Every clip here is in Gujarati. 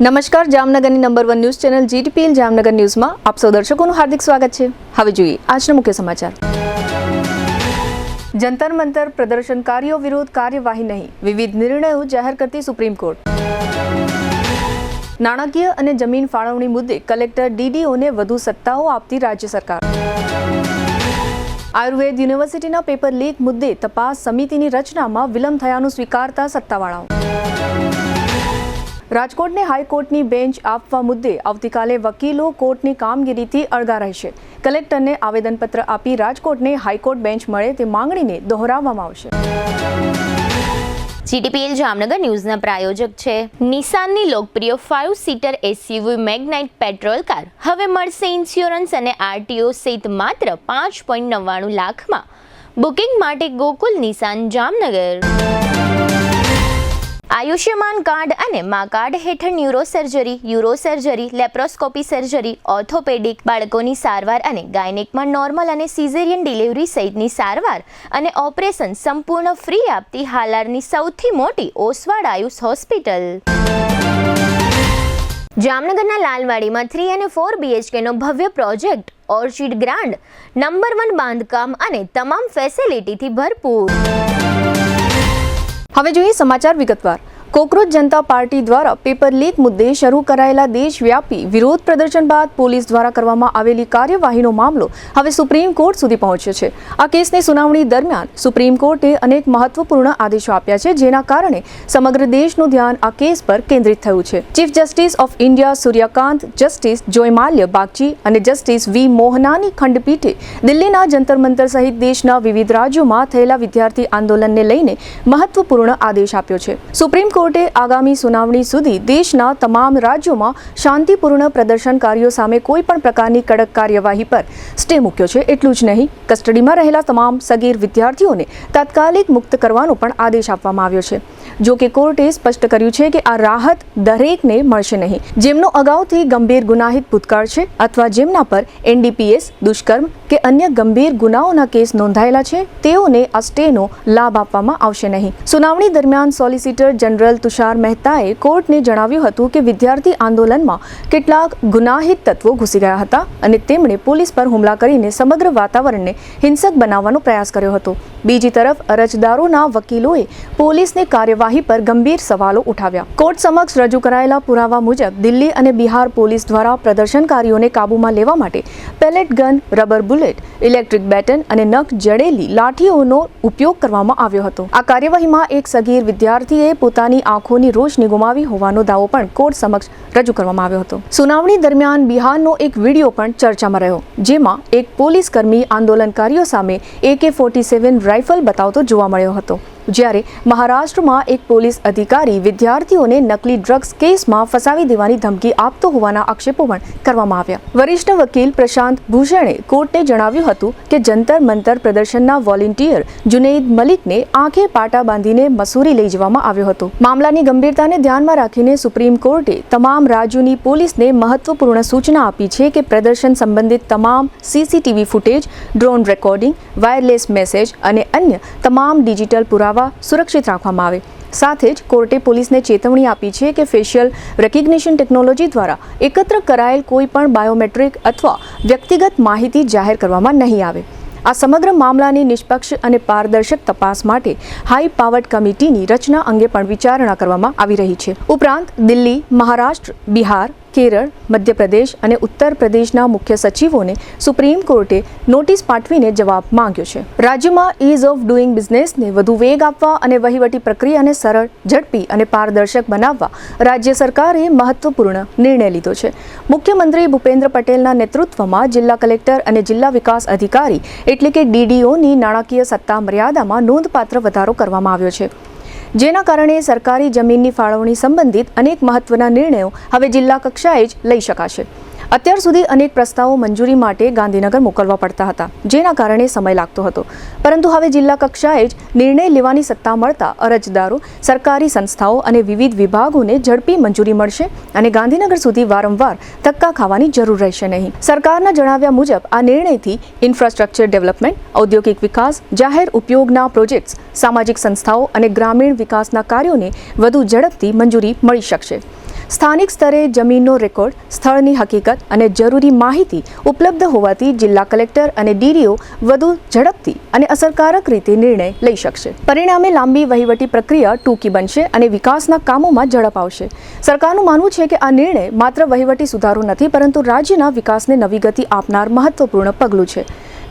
નમસ્કાર, જામનગરની number 1 news channel GTPL Jamnagar ન્યૂઝમાં આપ સૌ દર્શકોનું હાર્દિક સ્વાગત છે। હવે જોઈએ આજના મુખ્ય સમાચાર। જંતર મંતર પ્રદર્શનકારીઓ વિરુદ્ધ કાર્યવાહી નહીં, વિવિધ નિર્ણયો જાહેર કરતી સુપ્રીમ કોર્ટ। નાણાકીય અને જમીન ફાળવણી મુદ્દે કલેક્ટર DDOને વધુ સત્તાઓ આપતી રાજ્ય સરકાર। આયુર્વેદ યુનિવર્સિટીના પેપર લીક મુદ્દે તપાસ સમિતિની રચનામાં વિલંબ થયાનું સ્વીકારતા સત્તાવાળાઓ। રાજકોટને હાઈકોર્ટની બેન્ચ આપવા મુદ્દે આવતીકાલે વકીલો કોર્ટની કામગીરીથી અળગા રહેશે। કલેક્ટરને આવેદનપત્ર આપી રાજકોટને હાઈકોર્ટ બેન્ચ મળે તે માંગણીને દોહરાવવામાં આવશે। GTPL જામનગર ન્યૂઝના પ્રાયોજક છે નિસાનની લોકપ્રિય 5 સીટર SUV મેગ્નાઇટ પેટ્રોલ કાર હવે મળશે ઇન્સ્યોરન્સ અને RTO સહિત માત્ર 5.99 લાખમાં। બુકિંગ માટે ગોકુલ નિસાન જામનગર। આયુષ્યમાન કાર્ડ અને મા કાર્ડ હેઠળ યુરોસર્જરી, લેપ્રોસ્કોપી સર્જરી, ઓર્થોપેડિક, બાળકોની સારવાર અને ગાયનેકમાં નોર્મલ અને સિઝેરિયન ડિલિવરી સહિતની સારવાર અને ઓપરેશન સંપૂર્ણ ફ્રી આપતી હાલારની સૌથી મોટી ઓસવાડ આયુષ હોસ્પિટલ। જામનગરના લાલવાડીમાં 3 અને 4 BHKનો ભવ્ય પ્રોજેક્ટ ઓર્ચિડ ગ્રાન્ડ નંબર 1 બાંધકામ અને તમામ ફેસિલિટીથી ભરપૂર। હવે જોઈએ સમાચાર વિગતવાર। કોકરોચ જનતા પાર્ટી દ્વારા પેપર લીક મુદ્દે શરૂ કરાયેલા દેશવ્યાપી વિરોધ પ્રદર્શન બાદ પોલીસ દ્વારા કરવામાં આવેલી કાર્યવાહીનો મામલો હવે સુપ્રીમ કોર્ટ સુધી પહોંચ્યો છે। આ કેસની સુનાવણી દરમિયાન સુપ્રીમ કોર્ટે અનેક મહત્વપૂર્ણ આદેશો આપ્યા છે, જેના કારણે સમગ્ર દેશનું ધ્યાન આ કેસ પર કેન્દ્રિત થયું છે। Chief justice of India Suryakant, justice Joymalya Bagchi અને જસ્ટિસ V મોહનાની ખંડપીઠે દિલ્હીના જંતર મંતર સહિત દેશના વિવિધ રાજ્યોમાં થયેલા વિદ્યાર્થી આંદોલનને લઈને મહત્વપૂર્ણ આદેશ આપ્યો છે। સુપ્રીમ કોર્ટે આગામી સુનાવણી સુધી દેશના તમામ રાજ્યોમાં શાંતિપૂર્ણ પ્રદર્શનકારીઓ સામે કોઈ પણ પ્રકારની કડક કાર્યવાહી પર સ્ટે મૂક્યો છે। એટલું જ નહીં, કસ્ટડીમાં રહેલા તમામ સગીર વિદ્યાર્થીઓને તાત્કાલિક મુક્ત કરવાનો પણ આદેશ આપવામાં આવ્યો છે। જો કે કોર્ટે સ્પષ્ટ કર્યું છે કે આ રાહત દરેકને મળશે નહીં, જેમનો અગાઉથી ગંભીર ગુનાહિત ભૂતકાળ છે અથવા જેમના પર NDPS, દુષ્કર્મ કે અન્ય ગંભીર ગુનાઓના કેસ નોંધાયેલા છે, તેઓને આ સ્ટેનો લાભ આપવામાં આવશે નહીં। સુનાવણી દરમિયાન સોલિસિટર જનરલ તુષાર મહેતાએ કોર્ટને જણાવ્યું હતું કે વિદ્યાર્થી આંદોલનમાં કેટલાક ગુનાહિત તત્વો ઘૂસી ગયા હતા અને તેમણે પોલીસ પર હુમલા કરીને સમગ્ર વાતાવરણને હિંસક બનાવવાનો પ્રયાસ કર્યો હતો। બીજી તરફ અરજદારોના વકીલોએ પોલીસની કાર્યવાહી પર ગંભીર સવાલો ઉઠાવ્યા। કોર્ટ સમક્ષ રજૂ કરાયેલા પુરાવા મુજબ દિલ્હી અને બિહાર પોલીસ દ્વારા પ્રદર્શનકારીઓને કાબૂમાં લેવા માટે pellet gun, rubber bullet, electric baton અને નખ જડેલી લાઠીઓનો ઉપયોગ કરવામાં આવ્યો હતો। આ કાર્યવાહીમાં એક સગીર વિદ્યાર્થીએ પોતાની આંખોની રોશની ગુમાવી હોવાનો દાવો પણ કોર્ટ સમક્ષ રજૂ કરવામાં આવ્યો હતો। સુનાવણી દરમિયાન બિહારનો એક વિડીયો પણ ચર્ચામાં રહ્યો, જેમાં એક પોલીસ કર્મી આંદોલનકારીઓ સામે AK-47 રાઇફલ બતાવતો જોવા મળ્યો હતો, જ્યારે મહારાષ્ટ્રમાં એક પોલીસ અધિકારી વિદ્યાર્થીઓને નકલી ડ્રગ્સ કેસમાં ફસાવી દેવાની ધમકી આપતો હોવાના આક્ષેપો પણ કરવામાં આવ્યા। વરિષ્ઠ વકીલ પ્રશાંત ભૂષણે કોર્ટને જણાવ્યું હતું કે જંતર મંતર પ્રદર્શનના વોલેન્ટિયર જુનૈદ મલિકને આંખે પાટા બાંધીને મસૂરી લઈ જવામાં આવ્યો હતો। મામલાની ગંભીરતાને ધ્યાનમાં રાખીને સુપ્રીમ કોર્ટે તમામ રાજ્યોની પોલીસને મહત્વપૂર્ણ સૂચના આપી છે કે પ્રદર્શન સંબંધિત તમામ CCTV footage, drone recording, wireless message અને અન્ય તમામ ડિજિટલ પુરાવા સુરક્ષિત રાખવામાં આવે। સાથે જ કોર્ટે પોલીસને ચેતવણી આપી છે કે ફેશિયલ રેકગ્નિશન ટેકનોલોજી દ્વારા એકત્ર કરાયેલ કોઈ પણ બાયોમેટ્રિક અથવા વ્યક્તિગત માહિતી જાહેર કરવામાં નહીં આવે। આ સમગ્ર મામલાની નિષ્પક્ષ અને પારદર્શક તપાસ માટે હાઈ પાવર્ડ કમિટીની રચના અંગે પણ વિચારણા કરવામાં આવી રહી છે। ઉપરાંત દિલ્હી, મહારાષ્ટ્ર, બિહાર, કેરળ, મધ્યપ્રદેશ અને ઉત્તર પ્રદેશના મુખ્ય સચિવોને સુપ્રીમ કોર્ટે નોટિસ પાઠવીને જવાબ માંગ્યો છે। રાજ્યમાં ઇઝ ઓફ ડુઇંગ બિઝનેસને વધુ વેગ આપવા અને વહીવટી પ્રક્રિયાને સરળ, ઝડપી અને પારદર્શક બનાવવા રાજ્ય સરકારે મહત્વપૂર્ણ નિર્ણય લીધો છે। મુખ્યમંત્રી ભૂપેન્દ્ર પટેલના નેતૃત્વમાં જિલ્લા કલેક્ટર અને જિલ્લા વિકાસ અધિકારી એટલે કે DDOની નાણાકીય સત્તા મર્યાદામાં નોંધપાત્ર વધારો કરવામાં આવ્યો છે, જેના કારણે સરકારી જમીનની ફાળવણી સંબંધિત અનેક મહત્વના નિર્ણયો હવે જિલ્લા કક્ષાએ જ લઈ શકાશે। અત્યાર સુધી અનેક પ્રસ્તાવો મંજૂરી માટે ગાંધીનગર મોકલવા પડતા હતા, જેના કારણે સમય લાગતો હતો, પરંતુ હવે જિલ્લા કક્ષાએ જ નિર્ણય લેવાની સત્તા મળતા અરજદારો, સરકારી સંસ્થાઓ અને વિવિધ વિભાગોને ઝડપી મંજૂરી મળશે અને ગાંધીનગર સુધી વારંવાર ધક્કા ખાવાની જરૂર રહેશે નહીં। સરકારના જણાવ્યા મુજબ આ નિર્ણયથી ઇન્ફ્રાસ્ટ્રક્ચર ડેવલપમેન્ટ, ઔદ્યોગિક વિકાસ, જાહેર ઉપયોગના પ્રોજેક્ટ્સ, સામાજિક સંસ્થાઓ અને ગ્રામીણ વિકાસના કાર્યોને વધુ ઝડપથી મંજૂરી મળી શકશે। સ્થાનિક સ્તરે જમીનનો રેકોર્ડ, સ્થળની હકીકત અને જરૂરી માહિતી ઉપલબ્ધ હોવાથી જિલ્લા કલેક્ટર અને ડીડીઓ વધુ ઝડપથી અને અસરકારક રીતે નિર્ણય લઈ શકશે. પરિણામે લાંબી વહીવટી પ્રક્રિયા ટૂંકી બનશે અને વિકાસના કામોમાં ઝડપ આવશે. સરકારનું માનવું છે કે આ નિર્ણય માત્ર વહીવટી સુધારો નથી, પરંતુ રાજ્યના વિકાસને નવી ગતિ આપનાર મહત્વપૂર્ણ પગલું છે.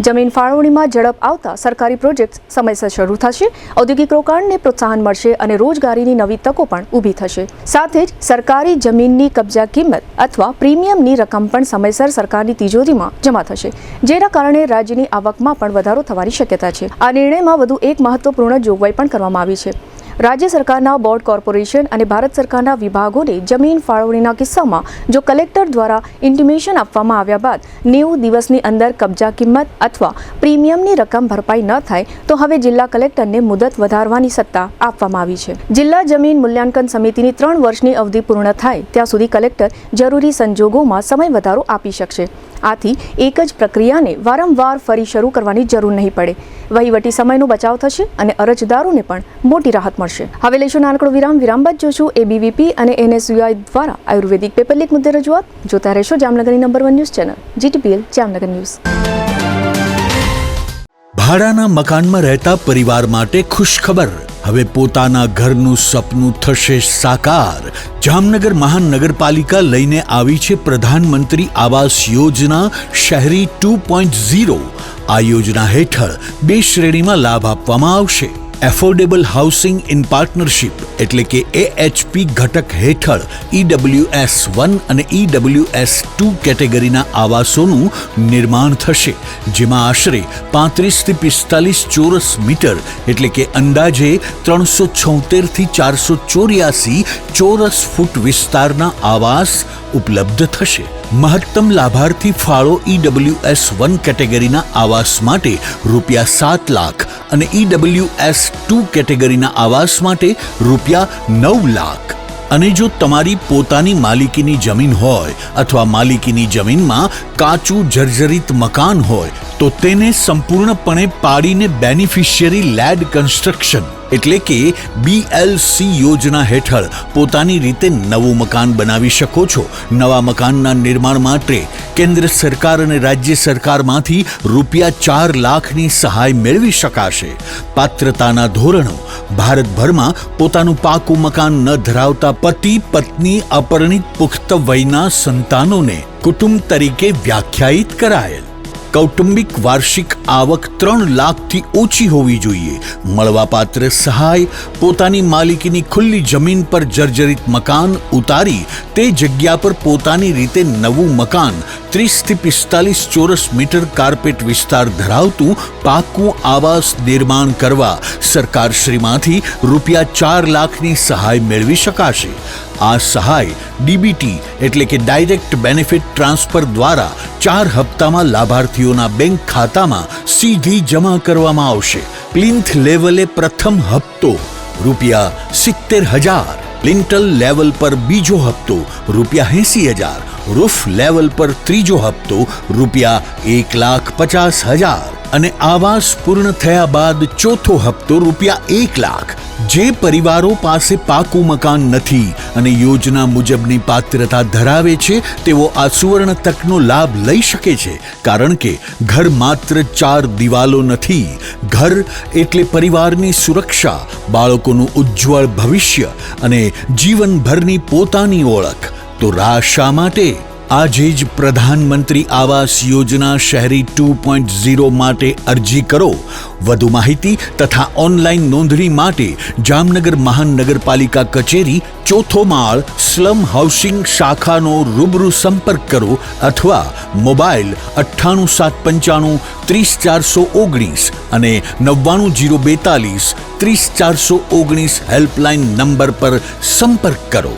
જમીન ફાળવણીમાં ઝડપ આવતા સરકારી પ્રોજેક્ટ સમયસર શરૂ થશે, ઔદ્યોગિક રોકાણને પ્રોત્સાહન મળશે અને રોજગારીની નવી તકો પણ ઊભી થશે. સાથે જ સરકારી જમીનની કબજા કિંમત અથવા પ્રીમિયમની રકમ પણ સમયસર સરકારની તિજોરીમાં જમા થશે, જેના કારણે રાજ્યની આવકમાં પણ વધારો થવાની શક્યતા છે. આ નિર્ણયમાં વધુ એક મહત્વપૂર્ણ જોગવાઈ પણ કરવામાં આવી છે. રાજ્ય સરકારના બોર્ડ, કોર્પોરેશન અને ભારત સરકારના વિભાગોને જમીન ફાળવણીના કિસ્સામાં જો કલેક્ટર દ્વારા ઇન્ટિમેશન આપવામાં આવ્યા બાદ 90 દિવસની અંદર કબજા કિંમત અથવા પ્રીમિયમની રકમ ભરપાઈ ન થાય તો હવે જિલ્લા કલેક્ટરને મુદત વધારવાની સત્તા આપવામાં આવી છે. જિલ્લા જમીન મૂલ્યાંકન સમિતિની 3 વર્ષની અવધિ પૂર્ણ થાય ત્યાં સુધી કલેક્ટર જરૂરી સંજોગોમાં સમય વધારો આપી શકશે. આથી એક જ પ્રક્રિયાને વારંવાર ફરી શરૂ કરવાની જરૂર નહીં પડે. વહીવટી સમયનો બચાવ થશે અને અરજદારોને પણ મોટી રાહત મળશે. હવે લઈશું નાનકડો વિરામ બાદ જોશું એબીવીપી અને એનએસયુઆઈ દ્વારા આયુર્વેદિક પેપર લીક મુદ્દે રજૂઆત. જોતા રહેશો જામનગરની number 1 news channel GTPL Jamnagar news. ભાડાના મકાનમાં રહેતા પરિવાર માટે ખુશખબર. હવે પોતાના ઘરનું સપનું થશે સાકાર. જામનગર મહાનગરપાલિકા લઈને આવી છે પ્રધાનમંત્રી આવાસ યોજના શહેરી 2.0. આ યોજના હેઠળ 2 શ્રેણીમાં લાભ આપવામાં આવશે. એફોર્ડેબલ હાઉસિંગ ઇન પાર્ટનરશિપ એટલે કે AHP ઘટક હેઠળ EWS 1 અને EWS 2 કેટેગરીના આવાસોનું નિર્માણ થશે, જેમાં આશરે 35 થી 45 ચોરસ મીટર એટલે કે અંદાજે 376 થી 484 ચોરસ ફૂટ વિસ્તારના આવાસ ઉપલબ્ધ થશે. મહત્તમ લાભાર્થી ફાળો EWS 1 કેટેગરીના આવાસ માટે ₹7 લાખ અને EWS 2 કેટેગરીના આવાસ માટે ₹9 લાખ. અને જો તમારી પોતાની માલિકીની જમીન હોય અથવા માલિકીની જમીનમાં કાચું જર્જરિત મકાન હોય તો તેને સંપૂર્ણપણે પાડીને બેનિફિશિયરી લેડ કન્સ્ટ્રક્શન એટલે કે BLC યોજના હેઠળ પોતાની રીતે નવું મકાન બનાવી શકો છો. નવા મકાનના નિર્માણ માટે કેન્દ્ર સરકાર અને રાજ્ય સરકારમાંથી ₹4 લાખની સહાય મેળવી શકાશે. પાત્રતાના ધોરણો: ભારતભરમાં પોતાનું પાકું મકાન ન ધરાવતા પતિ, પત્ની, અપરિણિત પુખ્ત વયના સંતાનોને કુટુંબ તરીકે વ્યાખ્યાયિત કરાયેલ. કૌટુંબિક વાર્ષિક આવક 3 લાખથી ઓછી હોવી જોઈએ. મળવાપાત્ર સહાય: પોતાની માલિકીની ખુલ્લી જમીન પર જર્જરિત મકાન ઉતારી તે જગ્યા પર પોતાની રીતે નવું મકાન 30 થી 45 ચોરસ મીટર કાર્પેટ વિસ્તાર ધરાવતું પાકું આવાસ નિર્માણ કરવા સરકારશ્રીમાંથી ₹4 લાખની સહાય મેળવી શકાશે. આ સહાય DBT એટલે કે ડાયરેક્ટ બેનિફિટ ટ્રાન્સફર દ્વારા 4 હપ્તામાં લાભાર્થીઓના બેંક ખાતામાં સીધી જમા કરવામાં આવશે. પ્લિન્થ લેવલે પ્રથમ હપ્તો ₹70,000, લિન્ટલ લેવલ પર બીજો હપ્તો ₹80,000, રૂફ લેવલ પર ત્રીજો હપ્તો ₹1,50,000 અને આવાસ પૂર્ણ થયા બાદ ચોથો હપ્તો ₹1 લાખ. જે પરિવારો પાસે પાકું મકાન નથી અને યોજના મુજબની પાત્રતા ધરાવે છે તેઓ આ સુવર્ણ તકનો લાભ લઈ શકે છે, કારણ કે ઘર માત્ર 4 દિવાલો નથી. ઘર એટલે પરિવારની સુરક્ષા, બાળકોનું ઉજ્જવળ ભવિષ્ય અને જીવનભરની પોતાની ઓળખ. તો રાહ શા માટે? આજે જ પ્રધાનમંત્રી આવાસ યોજના શહેરી 2.0 માટે અરજી કરો. વધુ માહિતી તથા ઓનલાઈન નોંધણી માટે જામનગર મહાનગરપાલિકા કચેરી 4થો માળ સ્લમ હાઉસિંગ શાખાનો રૂબરૂ સંપર્ક કરો અથવા મોબાઈલ 98 795 30419 અને 99 042 30419 હેલ્પલાઇન નંબર પર સંપર્ક કરો.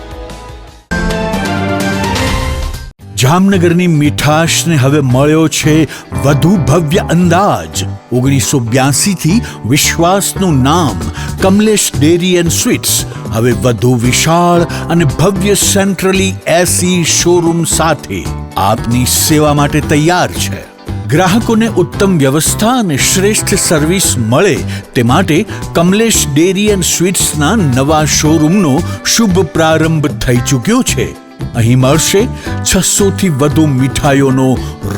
જામનગરની મીઠાશને હવે મળ્યો છે વધુ ભવ્ય અંદાજ. 1982 થી વિશ્વાસનું નામ કમલેશ ડેરી એન્ડ સ્વીટ્સ હવે વધુ વિશાળ અને ભવ્ય સેન્ટ્રલી એસી શોરૂમ સાથે આપની સેવા માટે તૈયાર છે. ગ્રાહકોને ઉત્તમ વ્યવસ્થા અને શ્રેષ્ઠ સર્વિસ મળે તે માટે કમલેશ ડેરી એન્ડ સ્વીટ્સના નવા શોરૂમનો શુભ પ્રારંભ થઈ ચૂક્યો છે. અહીં મળશે 600 થી વધુ મીઠાઈઓનો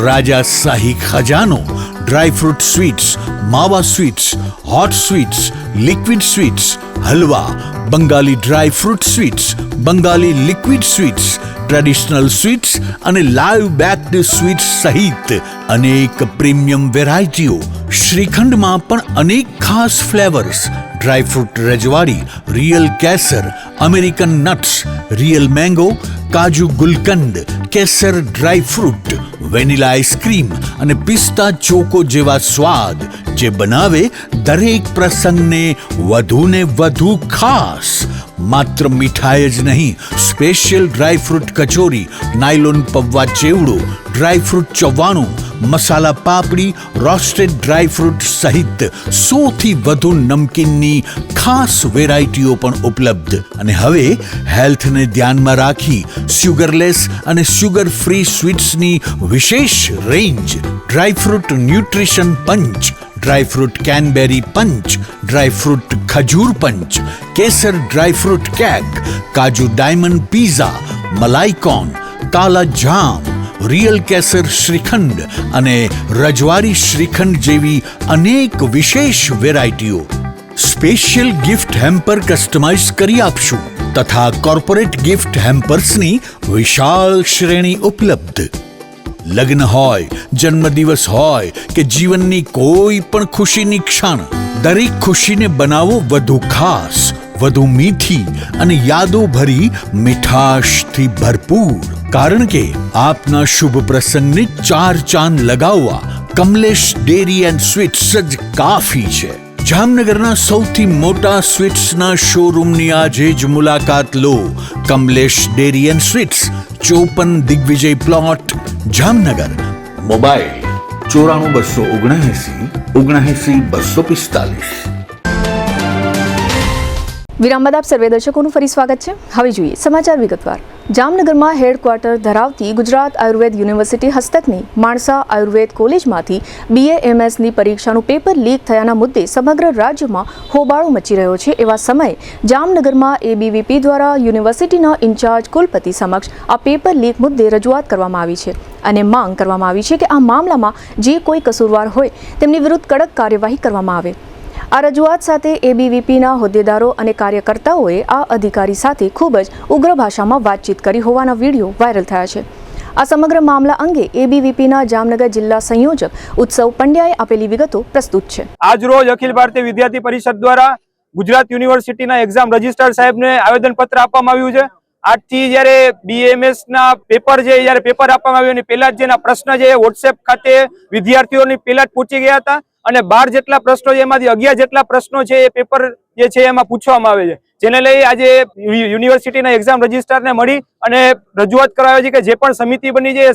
રાજાશાહી ખજાનો, ડ્રાયફ્રૂટ સ્વીટ્સ, માવા sweets, hot sweets, liquid sweets, halwa, Bengali dry fruit sweets, Bengali liquid sweets, traditional sweets અને લાઈવ બેક્ડ સ્વીટ્સ સહિત અનેક પ્રીમિયમ વેરાયટીઓ. શ્રીખંડમાં પણ અનેક ખાસ ફ્લેવર્સ, ડ્રાયફ્રૂટ રજવાડી, રિયલ કેસર, અમેરિકન નટ્સ, રિયલ મેંગો, કાજુ ગુલકંદ, કેસર ડ્રાયફ્રૂટ, વેનીલા આઈસ્ક્રીમ અને પિસ્તા ચોકો જેવા સ્વાદ જે બનાવે દરેક પ્રસંગને વધુને વધુ ખાસ. માત્ર મીઠાઈ જ નહીં, સ્પેશિયલ ડ્રાયફ્રૂટ કચોરી, નાયલોન પૌવા ચેવડો, ડ્રાયફ્રૂટ ચવાણું, મસાલા પાપડી, રોસ્ટેડ ડ્રાયફ્રૂટ સહિત 100 થી વધુ નમકીનની ખાસ વેરાયટીઓ પણ ઉપલબ્ધ. અને હવે હેલ્થને ધ્યાનમાં રાખી સુગરલેસ અને સુગર ફ્રી સ્વીટ્સની વિશેષ રેન્જ. ડ્રાયફ્રૂટ ન્યુટ્રિશન પંચ, ડ્રાયફ્રૂટ કેનબેરી પંચ, ડ્રાયફ્રૂટ ખજૂર પંચ, કેસર ડ્રાયફ્રૂટ કેક, કાજુ ડાયમંડ પીઝા, મલાઈકોન, કાલા જામ, રિયલ કેસર શ્રીખંડ અને રજવાડી શ્રીખંડ જેવી અનેક વિશેષ વેરાયટીઓ. સ્પેશિયલ ગિફ્ટ હેમ્પર કસ્ટમાઇઝ કરી આપશું તથા કોર્પોરેટ ગિફ્ટ હેમ્પર્સની વિશાળ શ્રેણી ઉપલબ્ધ. લગ્ન હોય, જન્મદિવસ હોય કે જીવનની કોઈ પણ ખુશીની ક્ષણ, દરેક ખુશીને બનાવો વધુ ખાસ, વધુ મીઠી અને યાદો ભરી મીઠાશથી ભરપૂર. કારણ કે આપના શુભ પ્રસંગને 4 ચાંદ લગાવવા કમલેશ ડેરી એન્ડ સ્વીટ્સ જ કાફી છે. જામનગરના સૌથી મોટા સ્વીટ્સના શોરૂમની આજે જ મુલાકાત લો. Kamlesh dairy and sweets, 54 Digvijay plot, Jamnagar. Mobile 94 વિરામ બાદ આપ સર્વે દર્શકોનું ફરી સ્વાગત છે. હવે જોઈએ સમાચાર વિગતવાર. જામનગરમાં હેડક્વાર્ટર ધરાવતી ગુજરાત આયુર્વેદ યુનિવર્સિટી હસ્તકની માણસા આયુર્વેદ કોલેજમાંથી BAMSની પરીક્ષાનું પેપર લીક થયાના મુદ્દે સમગ્ર રાજ્યમાં હોબાળો મચી રહ્યો છે. એવા સમયે જામનગરમાં ABVP દ્વારા યુનિવર્સિટીના ઇન્ચાર્જ કુલપતિ સમક્ષ આ પેપર લીક મુદ્દે રજૂઆત કરવામાં આવી છે અને માંગ કરવામાં આવી છે કે આ મામલામાં જે કોઈ કસૂરવાર હોય તેમની વિરુદ્ધ કડક કાર્યવાહી કરવામાં આવે. આ રજૂઆત સાથે ABVPના હોદ્દેદારો અને કાર્યકર્તાઓએ આ અધિકારી સાથે ખૂબ જ ઉગ્ર ભાષામાં વાતચીત કરી હોવાના વિડીયો વાયરલ થયા છે. આ સમગ્ર મામલા અંગે ABVPના જામનગર જિલ્લા સંયોજક ઉત્સવ પંડ્યાએ આપેલી વિગતો પ્રસ્તુત છે. આજ રોજ અખિલ ભારતીય વિદ્યાર્થી પરિષદ દ્વારા ગુજરાત યુનિવર્સિટીના એક્ઝામ રજિસ્ટ્રાર સાહેબને આવેદનપત્ર આપવામાં આવ્યું છે. આજથી જ્યારે BAMSના પેપર છે, જ્યારે પેપર આપવામાં આવ્યું એની પહેલા જ જેના પ્રશ્ન છે વોટ્સએપ ખાતે વિદ્યાર્થીઓની પહેલા જ પૂછી ગયા હતા અને 12 જેટલા પ્રશ્નો છે એમાંથી 11 જેટલા પ્રશ્નો છે એ પેપર જે છે એમાં પૂછવામાં આવે છે. જેને લઈ આજે યુનિવર્સિટીના એક્ઝામ રજિસ્ટ્રારને મળી અને રજૂઆત કરાવી છે કે જે પણ સમિતિ બની છે એ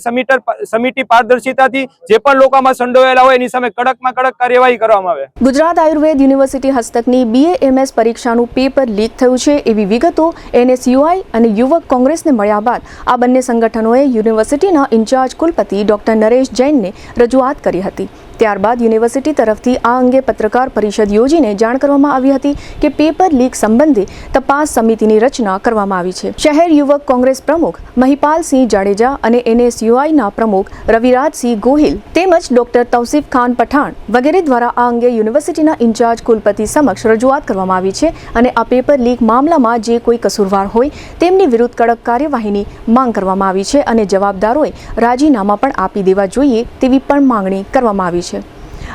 સમિતિ પારદર્શિતાથી જે પણ લોકોમાં સંડોવાયેલા હોય એની સામે કડકમાં કડક કાર્યવાહી કરવામાં આવે. ગુજરાત આયુર્વેદ યુનિવર્સિટી હસ્તકની BAMS પરીક્ષાનું પેપર લીક થયું છે એવી વિગતો NSUI અને યુવક કોંગ્રેસને મળ્યા બાદ આ બંને સંગઠનોએ યુનિવર્સિટીના ઇન્ચાર્જ કુલપતિ ડોક્ટર નરેશ જૈનને રજૂઆત કરી હતી. ત્યારબાદ યુનિવર્સિટી તરફથી આ અંગે પત્રકાર પરિષદ યોજીને જાણ કરવામાં આવી હતી કે પેપર લીક સંબંધે તપાસ સમિતિની રચના કરવામાં આવી છે. શહેર યુવક કોંગ્રેસ પ્રમુખ મહિપાલસિંહ જાડેજા અને NSUIના પ્રમુખ રવિરાજસિંહ ગોહિલ તેમજ ડોક્ટર તૌસીફ ખાન પઠાણ વગેરે દ્વારા આ અંગે યુનિવર્સિટીના ઇન્ચાર્જ કુલપતિ સમક્ષ રજૂઆત કરવામાં આવી છે અને આ પેપર લીક મામલામાં જે કોઈ કસૂરવાર હોય તેમની વિરુદ્ધ કડક કાર્યવાહીની માંગ કરવામાં આવી છે અને જવાબદારોએ રાજીનામા પણ આપી દેવા જોઈએ તેવી પણ માંગણી કરવામાં આવી છે.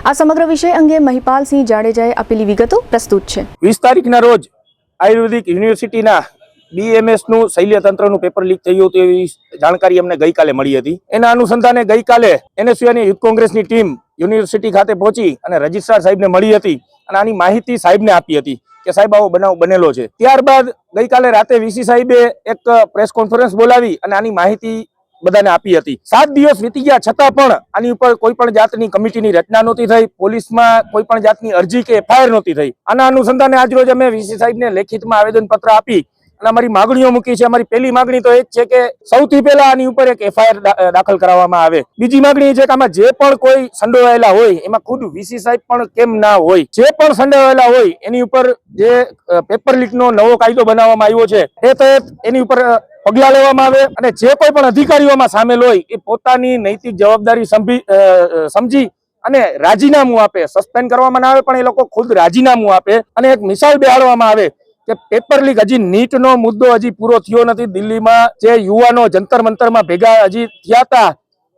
આ સમગ્ર વિષય અંગે મહિપાલસિંહ જાડેજાએ આપેલી વિગતો પ્રસ્તુત છે. 20 તારીખના રોજ આયુર્વેદિક યુનિવર્સિટીના BAMSનું શૈલ્ય તંત્રનું પેપર લીક થયું હતું એવી જાણકારી અમને ગઈકાલે મળી હતી. એના અનુસંધાને ગઈકાલે NSUIની યુથ કોંગ્રેસની ટીમ યુનિવર્સિટી ખાતે પહોંચી અને રજિસ્ટ્રાર સાહેબને મળી હતી અને આની માહિતી સાહેબને આપી હતી કે સાહેબ આવો બનાવ બનેલો છે. ત્યારબાદ ગઈકાલે રાતે VC સાહેબે એક પ્રેસ કોન્ફરન્સ બોલાવી અને આની માહિતી બધાને આપી હતી. 7 દિવસ વીતી ગયા છતાં પણ આની ઉપર કોઈ પણ જાતની કમિટીની રચના નહોતી થઈ, પોલીસમાં કોઈ પણ જાતની અરજી કે FIR નહોતી થઈ. આના અનુસંધાને આજ રોજ અમે VC સાહેબને લેખિતમાં આવેદનપત્ર આપી અને અમારી માગણીઓ મૂકી છે. અમારી પહેલી માગણી તો એ જ છે કે સૌથી પહેલા આની ઉપર એક FIR દાખલ કરાવવામાં આવે. બીજી માગણી એ છે કે આમાં જે પણ કોઈ સંડોવાયેલા હોય એમાં ખુદ VC સાહેબ પણ કેમ ના હોય, જે પણ સંડોવાયેલા હોય એની ઉપર જે પેપર લીક નો નવો કાયદો બનાવવામાં આવ્યો છે એ તહેત એની ઉપર પગલા લેવામાં આવે અને જે કોઈ પણ અધિકારીઓમાં સામેલ હોય એ પોતાની નૈતિક જવાબદારી સમજી અને રાજીનામું આપે. સસ્પેન્ડ કરવામાં ના આવે પણ એ લોકો ખુદ રાજીનામું આપે. અને એક મિસાલ બેહાડવામાં આવે કે પેપર લીક હજી નીટ નો મુદ્દો હજી પૂરો થયો નથી. દિલ્હીમાં જે યુવાનો જંતર મંતરમાં ભેગા હજી થયા હતા,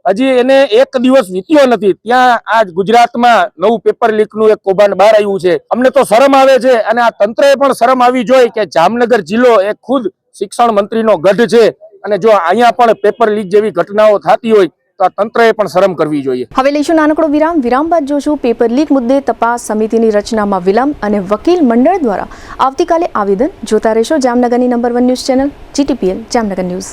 હજી એને એક દિવસ વીત્યો નથી, ત્યાં આજ ગુજરાતમાં નવું પેપર લીક નું એક કૌભાંડ બહાર આવ્યું છે. અમને તો શરમ આવે છે અને આ તંત્રએ પણ શરમ આવી જોઈએ કે જામનગર જિલ્લો એ ખુદ શિક્ષણ મંત્રીનો ગઢ છે અને જો અહીંયા પણ પેપર લીક જેવી ઘટનાઓ થતી હોય તો આ તંત્રએ પણ શરમ કરવી જોઈએ. હવે લઈશું નાનકડો વિરામ બાદ જોશું પેપર લીક મુદ્દે તપાસ સમિતિની રચનામાં વિલંબ અને વકીલ મંડળ દ્વારા આવતીકાલે આવેદન. જોતા રહેશો જામનગરની number 1 news channel GTPL Jamnagar news.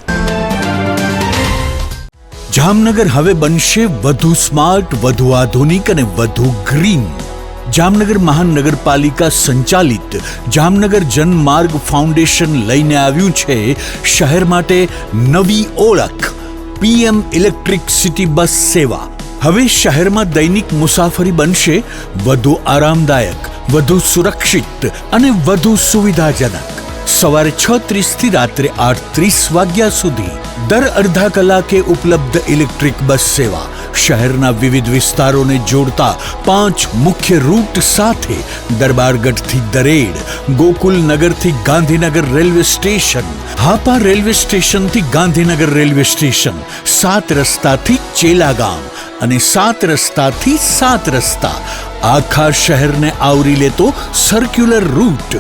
Jamnagar હવે બનશે વધુ સ્માર્ટ, વધુ આધુનિક અને વધુ ગ્રીન. જામનગર મહાનગરપાલિકા સંચાલિત જામનગર જનમાર્ગ ફાઉન્ડેશન લઈને આવ્યું છે શહેર માટે નવી ઓળખ, PM ઇલેક્ટ્રિક સિટી બસ સેવા. હવે શહેરમાં દૈનિક મુસાફરી બનશે વધુ આરામદાયક, વધુ સુરક્ષિત અને વધુ સુવિધાજનક. સવારે 6:30 થી રાત્રે 8:30 વાગ્યા સુધી દર અડધા કલાકે ઉપલબ્ધ ઇલેક્ટ્રિક બસ સેવા શહેરના વિવિધ વિસ્તારોને જોડતા 5 મુખ્ય રૂટ સાથે દરબારગઢથી દરેડ, ગોકુલનગરથી Gandhinagar railway station, Hapa railway સ્ટેશનથી ગાંધીનગર રેલવે સ્ટેશન, 7 રસ્તાથી ચેલાગામ અને 7 રસ્તાથી 7 રસ્તા. આખા શહેરને આવરી લેતો સર્ક્યુલર રૂટ.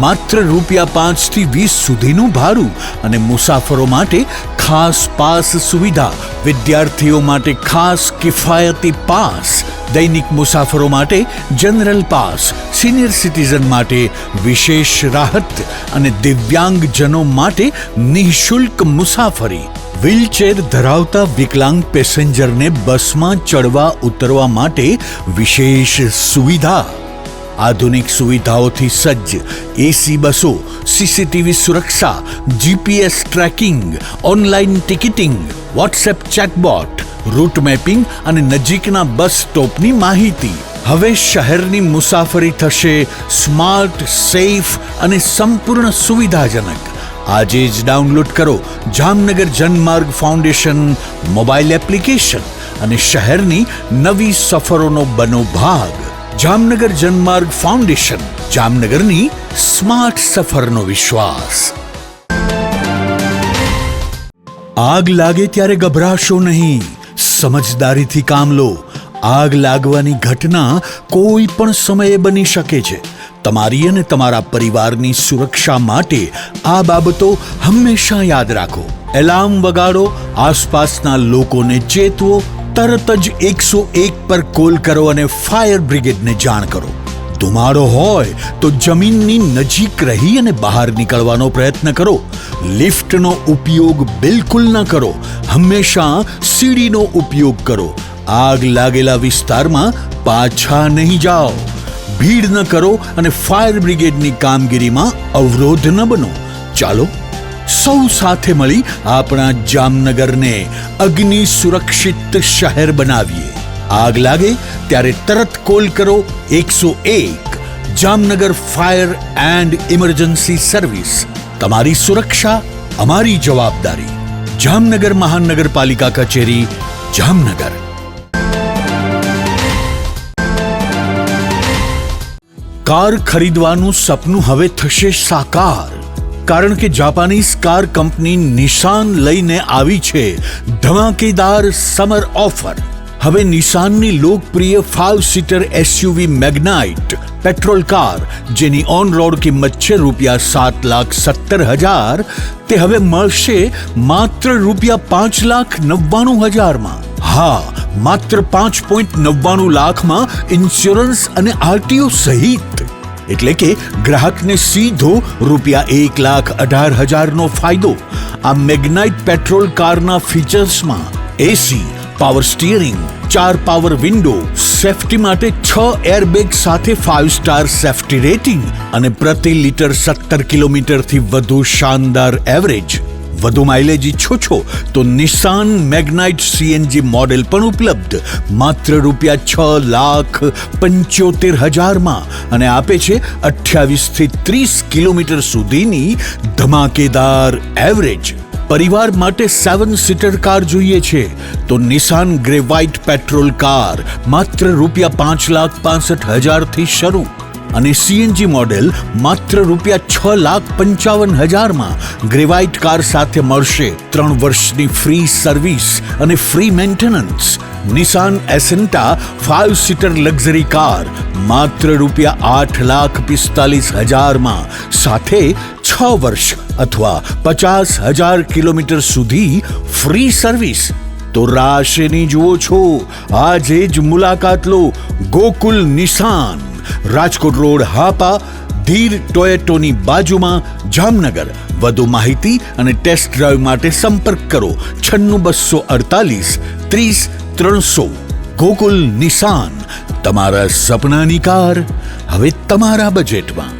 માત્ર ₹5 થી 20 સુધીનું ભાડું અને મુસાફરો માટે ખાસ પાસ સુવિધા. વિદ્યાર્થીઓ માટે ખાસ કિફાયતી પાસ, દૈનિક મુસાફરો માટે જનરલ પાસ, સિનિયર સિટીઝન માટે વિશેષ રાહત અને દિવ્યાંગજનો માટે નિઃશુલ્ક મુસાફરી. વ્હીલચેર ધરાવતા વિકલાંગ પેસેન્જરને બસમાં ચડવા ઉતરવા માટે વિશેષ સુવિધા. આધુનિક સુવિધાઓથી સજ્જ AC બસો, CCTV સુરક્ષા, GPS tracking, online ticketing, WhatsApp chatbot, route mapping અને નજીકના બસ સ્ટોપની માહિતી. હવે શહેરની મુસાફરી થશે સ્માર્ટ, સેફ અને સંપૂર્ણ સુવિધાજનક. આજે જ ડાઉનલોડ કરો Jamnagar Janmarg foundation mobile application અને શહેરની નવી સફરોનો બનો ભાગ. જામનગર જનમાર્ગ ફાઉન્ડેશન, જામનગરની સ્માર્ટ સફરનો વિશ્વાસ. આગ લાગે ત્યારે ગભરાશો નહીં, સમજદારીથી કામ લો. આગ લાગવાની ઘટના કોઈ પણ સમયે બની શકે છે. તમારી અને તમારા પરિવારની સુરક્ષા માટે આ બાબતો હંમેશા યાદ રાખો. એલાર્મ વગાડો, આસપાસના લોકોને ચેતવો, તરત જ 101 પર કોલ કરો અને ફાયર બ્રિગેડને જાણ કરો. ધુમાડો હોય તો જમીનની નજીક રહી અને બહાર નીકળવાનો પ્રયત્ન કરો. લિફ્ટનો ઉપયોગ બિલકુલ ન કરો. હંમેશા સીડીનો ઉપયોગ કરો. આગ લાગેલા વિસ્તારમાં પાછા નહીં જાઓ. ભીડ ન કરો અને ફાયર બ્રિગેડની કામગીરીમાં અવરોધ ન બનો. ચાલો સૌ સાથે મળી આપણા જામનગરને અગ્નિ સુરક્ષિત શહેર બનાવીએ. આગ લાગે ત્યારે તરત કોલ કરો 101. Jamnagar fire and emergency service. તમારી સુરક્ષા અમારી જવાબદારી. જામનગર મહાનગરપાલિકા કચેરી, જામનગર. કાર ખરીદવાનું સપનું હવે થશે સાકાર, કારણ કે જાપાનીઝ કાર કંપની નિશાન લઈને આવી છે ધમાકેદાર સમર ઓફર. હવે નિશાનની લોકપ્રિય 5 સીટર SUV મેગ્નાઇટ પેટ્રોલ કાર, જેની ઓન રોડ કિંમત છે ₹7,70,000, તે હવે મળશે માત્ર ₹5,99,000 માં. હા, માત્ર 5.99 લાખમાં ઇન્સ્યોરન્સ અને RTO સહિત. એટલે કે ગ્રાહકને સીધો ₹1,18,000 નો ફાયદો. આ મેગ્નાઇટ પેટ્રોલ કારના ફીચર્સમાં AC, power steering, 4 power window, safety માટે 6 એરબેગ સાથે 5 સ્ટાર સેફટી રેટિંગ અને પ્રતિ લીટર 17 કિલોમીટરથી વધુ શાનદાર એવરેજ. વધુ માઇલેજ ઈચ્છો છો તો નિસાન મેગ્નાઇટ સીએનજી મોડેલ પણ ઉપલબ્ધ માત્ર ₹6,75,000 અને આપે છે 28 થી 30 કિલોમીટર સુધીની ધમાકેદાર એવરેજ. પરિવાર માટે 7 સીટર કાર જોઈએ છે તો નિસાન ગ્રે વ્હાઇટ પેટ્રોલ કાર માત્ર ₹5,65,000 થી શરૂ અને સીએનજી મોડેલ માત્ર ₹6,55,000 ગ્રે વ્હાઇટ કાર સાથે મળશે 3 વર્ષની ફ્રી સર્વિસ અને ફ્રી મેન્ટેનન્સ. નિસાન એસેન્ટા 5 સીટર લક્ઝરી કાર માત્ર ₹8,45,000 સાથે 6 વર્ષ અથવા 50,000 કિલોમીટર સુધી ફ્રી સર્વિસ. તો રાશેની જુઓ છો, આજે જ મુલાકાત લો. ગોકુલ નિસાન, રાજકોટ રોડ, હાપા, ધીર ટોયેટોની બાજુમાં, જામનગર. વધુ માહિતી અને ટેસ્ટ ડ્રાઈવ માટે સંપર્ક કરો 96 248 30 300. ગોકુલ નિસાન, તમારા સપનાની કાર હવે તમારા બજેટમાં.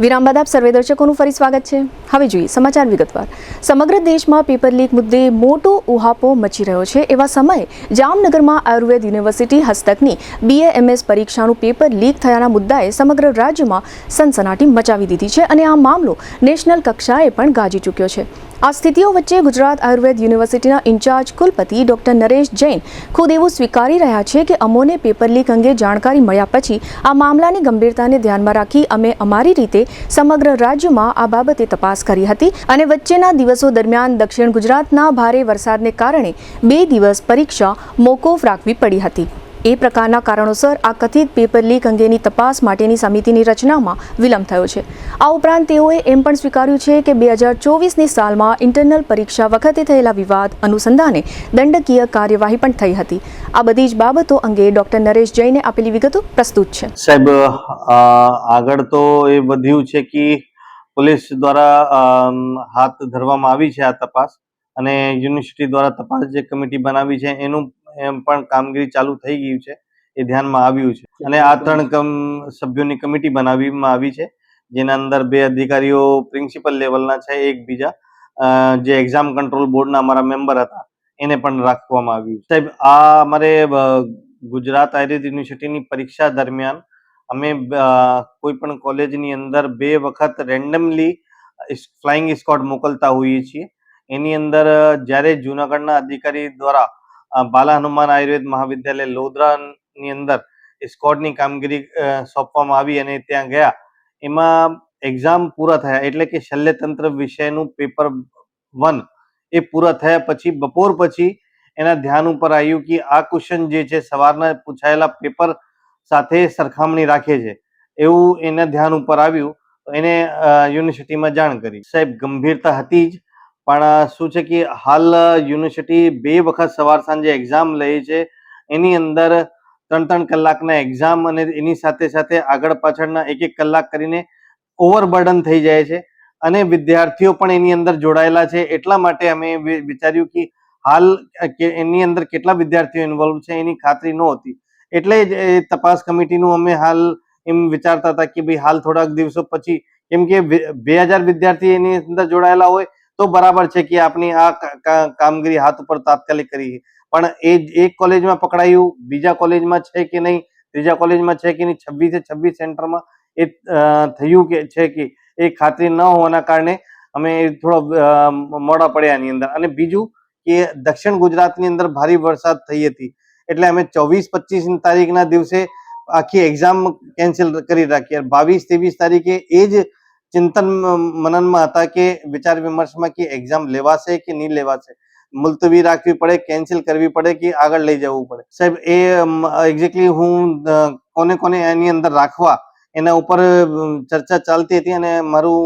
વિરામ બાદ આપ સર્વે દર્શકોનું ફરી સ્વાગત છે. હવે જોઈએ સમાચાર વિગતવાર. સમગ્ર દેશમાં પેપર લીક મુદ્દે મોટો ઉહાપો મચી રહ્યો છે. એવા સમયે જામનગરમાં આયુર્વેદ યુનિવર્સિટી હસ્તકની BAMS પરીક્ષાનું પેપર લીક થયાના મુદ્દાએ સમગ્ર રાજ્યમાં સનસનાટી મચાવી દીધી છે અને આ મામલો નેશનલ કક્ષાએ પણ ગાજી ચૂક્યો છે. આ સ્થિતિઓ વચ્ચે ગુજરાત આયુર્વેદ યુનિવર્સિટીના ઇન્ચાર્જ કુલપતિ ડોક્ટર નરેશ જૈન ખુદ એવું સ્વીકારી રહ્યા છે કે અમોને પેપર લીક અંગે જાણકારી મળ્યા પછી આ મામલાની ગંભીરતાને ધ્યાનમાં રાખી અમે અમારી રીતે સમગ્ર રાજ્યમાં આ બાબતે તપાસ કરી હતી અને વચ્ચેના દિવસો દરમિયાન દક્ષિણ ગુજરાતના ભારે વરસાદને કારણે 2 દિવસ પરીક્ષા મોકૂફ રાખવી પડી હતી. એ પ્રકારના કારણોસર આ કથિત પેપર લીક અંગેની તપાસ માટેની સમિતિની રચનામાં વિલંબ થયો છે. આ ઉપરાંત તેઓએ એમ પણ સ્વીકાર્યું છે કે 2024ની સાલમાં ઇન્ટરનલ પરીક્ષા વખતે થયેલા વિવાદ અનુસંધાને દંડકીય કાર્યવાહી પણ થઈ હતી. આ બધી જ બાબતો અંગે ડોક્ટર નરેશ જૈને આપેલી વિગતો પ્રસ્તુત છે. સાહેબ, આગળ તો એ વધ્યું છે કે પોલીસ દ્વારા હાથ ધરવામાં આવી છે આ તપાસ અને યુનિવર્સિટી દ્વારા તપાસ જે કમિટી બનાવી છે એનું એમ પણ કામગીરી ચાલુ થઈ ગયું છે, એ ધ્યાનમાં આવ્યું છે અને આ 3 સભ્યોની કમિટી બનાવવામાં આવી છે જેના અંદર 2 અધિકારીઓ પ્રિન્સિપલ લેવલના છે, એક બીજા જે એક્ઝામ કંટ્રોલ બોર્ડના અમારા મેમ્બર હતા એને પણ રાખવામાં આવ્યું. સાહેબ, આ અમારે ગુજરાત આયુર્વેદ યુનિવર્સિટીની પરીક્ષા દરમિયાન અમે કોઈ પણ કોલેજની અંદર 2 વખત રેન્ડમલી ફ્લાઇંગ સ્ક્વોડ મોકલતા હોઈએ છીએ. એની અંદર જ્યારે જૂનાગઢના અધિકારી દ્વારા બાલા હનુમાન આયુર્વેદ મહાવિદ્યાલય લોધરાની અંદર સ્ક્વોડની કામગીરી સોંપવામાં આવી અને ત્યાં ગયા. એમાં એક્ઝામ પૂરા થયા એટલે કે શલ્યતંત્ર વિષયનું પેપર 1 એ પૂરા થયા પછી બપોર પછી એના ધ્યાન ઉપર આવ્યું કે આ ક્વેશ્ચન જે છે સવારના પૂછાયેલા પેપર સાથે સરખામણી રાખે છે એવું એના ધ્યાન ઉપર આવ્યું. એને યુનિવર્સિટીમાં જાણ કરી. સાહેબ, ગંભીરતા હતી જ, પણ શું છે કે હાલ યુનિવર્સિટી 2 વખત સવાર સાંજે એક્ઝામ લે છે. એની અંદર 3 કલાકના એક્ઝામ અને એની સાથે સાથે આગળ પાછળના 1 કલાક કરીને ઓવરબર્ડન થઈ જાય છે અને વિદ્યાર્થીઓ પણ એની અંદર જોડાયેલા છે. એટલા માટે અમે વિચાર્યું કે હાલ એની અંદર કેટલા વિદ્યાર્થીઓ ઇન્વોલ્વ છે એની ખાતરી નહોતી, એટલે જ એ તપાસ કમિટીનું અમે હાલ એમ વિચારતા હતા કે ભાઈ હાલ થોડાક દિવસો પછી, કેમ કે 2000 વિદ્યાર્થી એની અંદર જોડાયેલા હોય તો બરાબર છે કે આપણી આ કામગીરી હાથ ઉપર તાત્કાલિક કરી, પણ એ એક કોલેજમાં પકડાયું, બીજા કોલેજમાં છે કે નહીં, ત્રીજા કોલેજમાં છે કે નહીં, 26 સેન્ટરમાં એ થયું કે છે કે એ ખાતરી ન હોવાના કારણે અમે થોડા મોડા પડ્યા એની અંદર. અને બીજું કે દક્ષિણ ગુજરાતની અંદર ભારે વરસાદ થઈ હતી એટલે અમે 24-25 તારીખના દિવસે આખી એક્ઝામ કેન્સલ કરી રાખી. 22-23 તારીખે એ જ ચિંતન મનનમાં હતા કે વિચાર વિમર્શમાં કે એક્ઝામ લેવાશે કે નહીં લેવાશે, મુલતવી રાખવી પડે, કેન્સલ કરવી પડે કે આગળ લઈ જવું પડે. સાહેબ, એ એક્ઝેક્ટલી હું કોને કોને એની અંદર રાખવા એના ઉપર ચર્ચા ચાલતી હતી અને મારું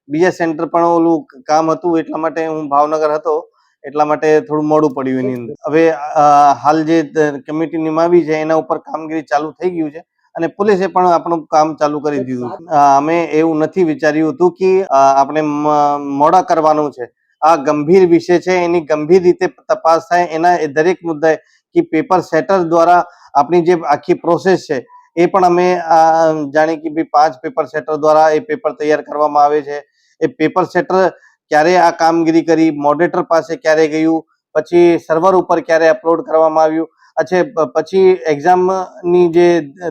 બીજા સેન્ટર પણ ઓલું કામ હતું એટલા માટે હું ભાવનગર હતો, એટલા માટે થોડું મોડું પડ્યું એની અંદર. હવે હાલ જે કમિટી નિમાવી છે એના ઉપર કામગીરી ચાલુ થઈ ગયું છે અને પોલીસે પણ આપણું કામ ચાલુ કરી દીધું. અમે એવું નથી વિચાર્યું હતું કે આપણે મોડા કરવાનું છે. આ ગંભીર વિષય છે, એની ગંભીર રીતે તપાસ થાય, એના એ દરેક મુદ્દાએ કે પેપર સેટર દ્વારા આપણી જે આખી પ્રોસેસ છે એ પણ અમે જાણી કે ભાઈ 5 પેપર સેટર દ્વારા એ પેપર તૈયાર કરવામાં આવે છે. એ પેપર સેટર ક્યારે આ કામગીરી કરી, મોડરેટર પાસે ક્યારે ગયું, પછી સર્વર ઉપર ક્યારે અપલોડ કરવામાં આવ્યું, પછી એક્ઝામની જે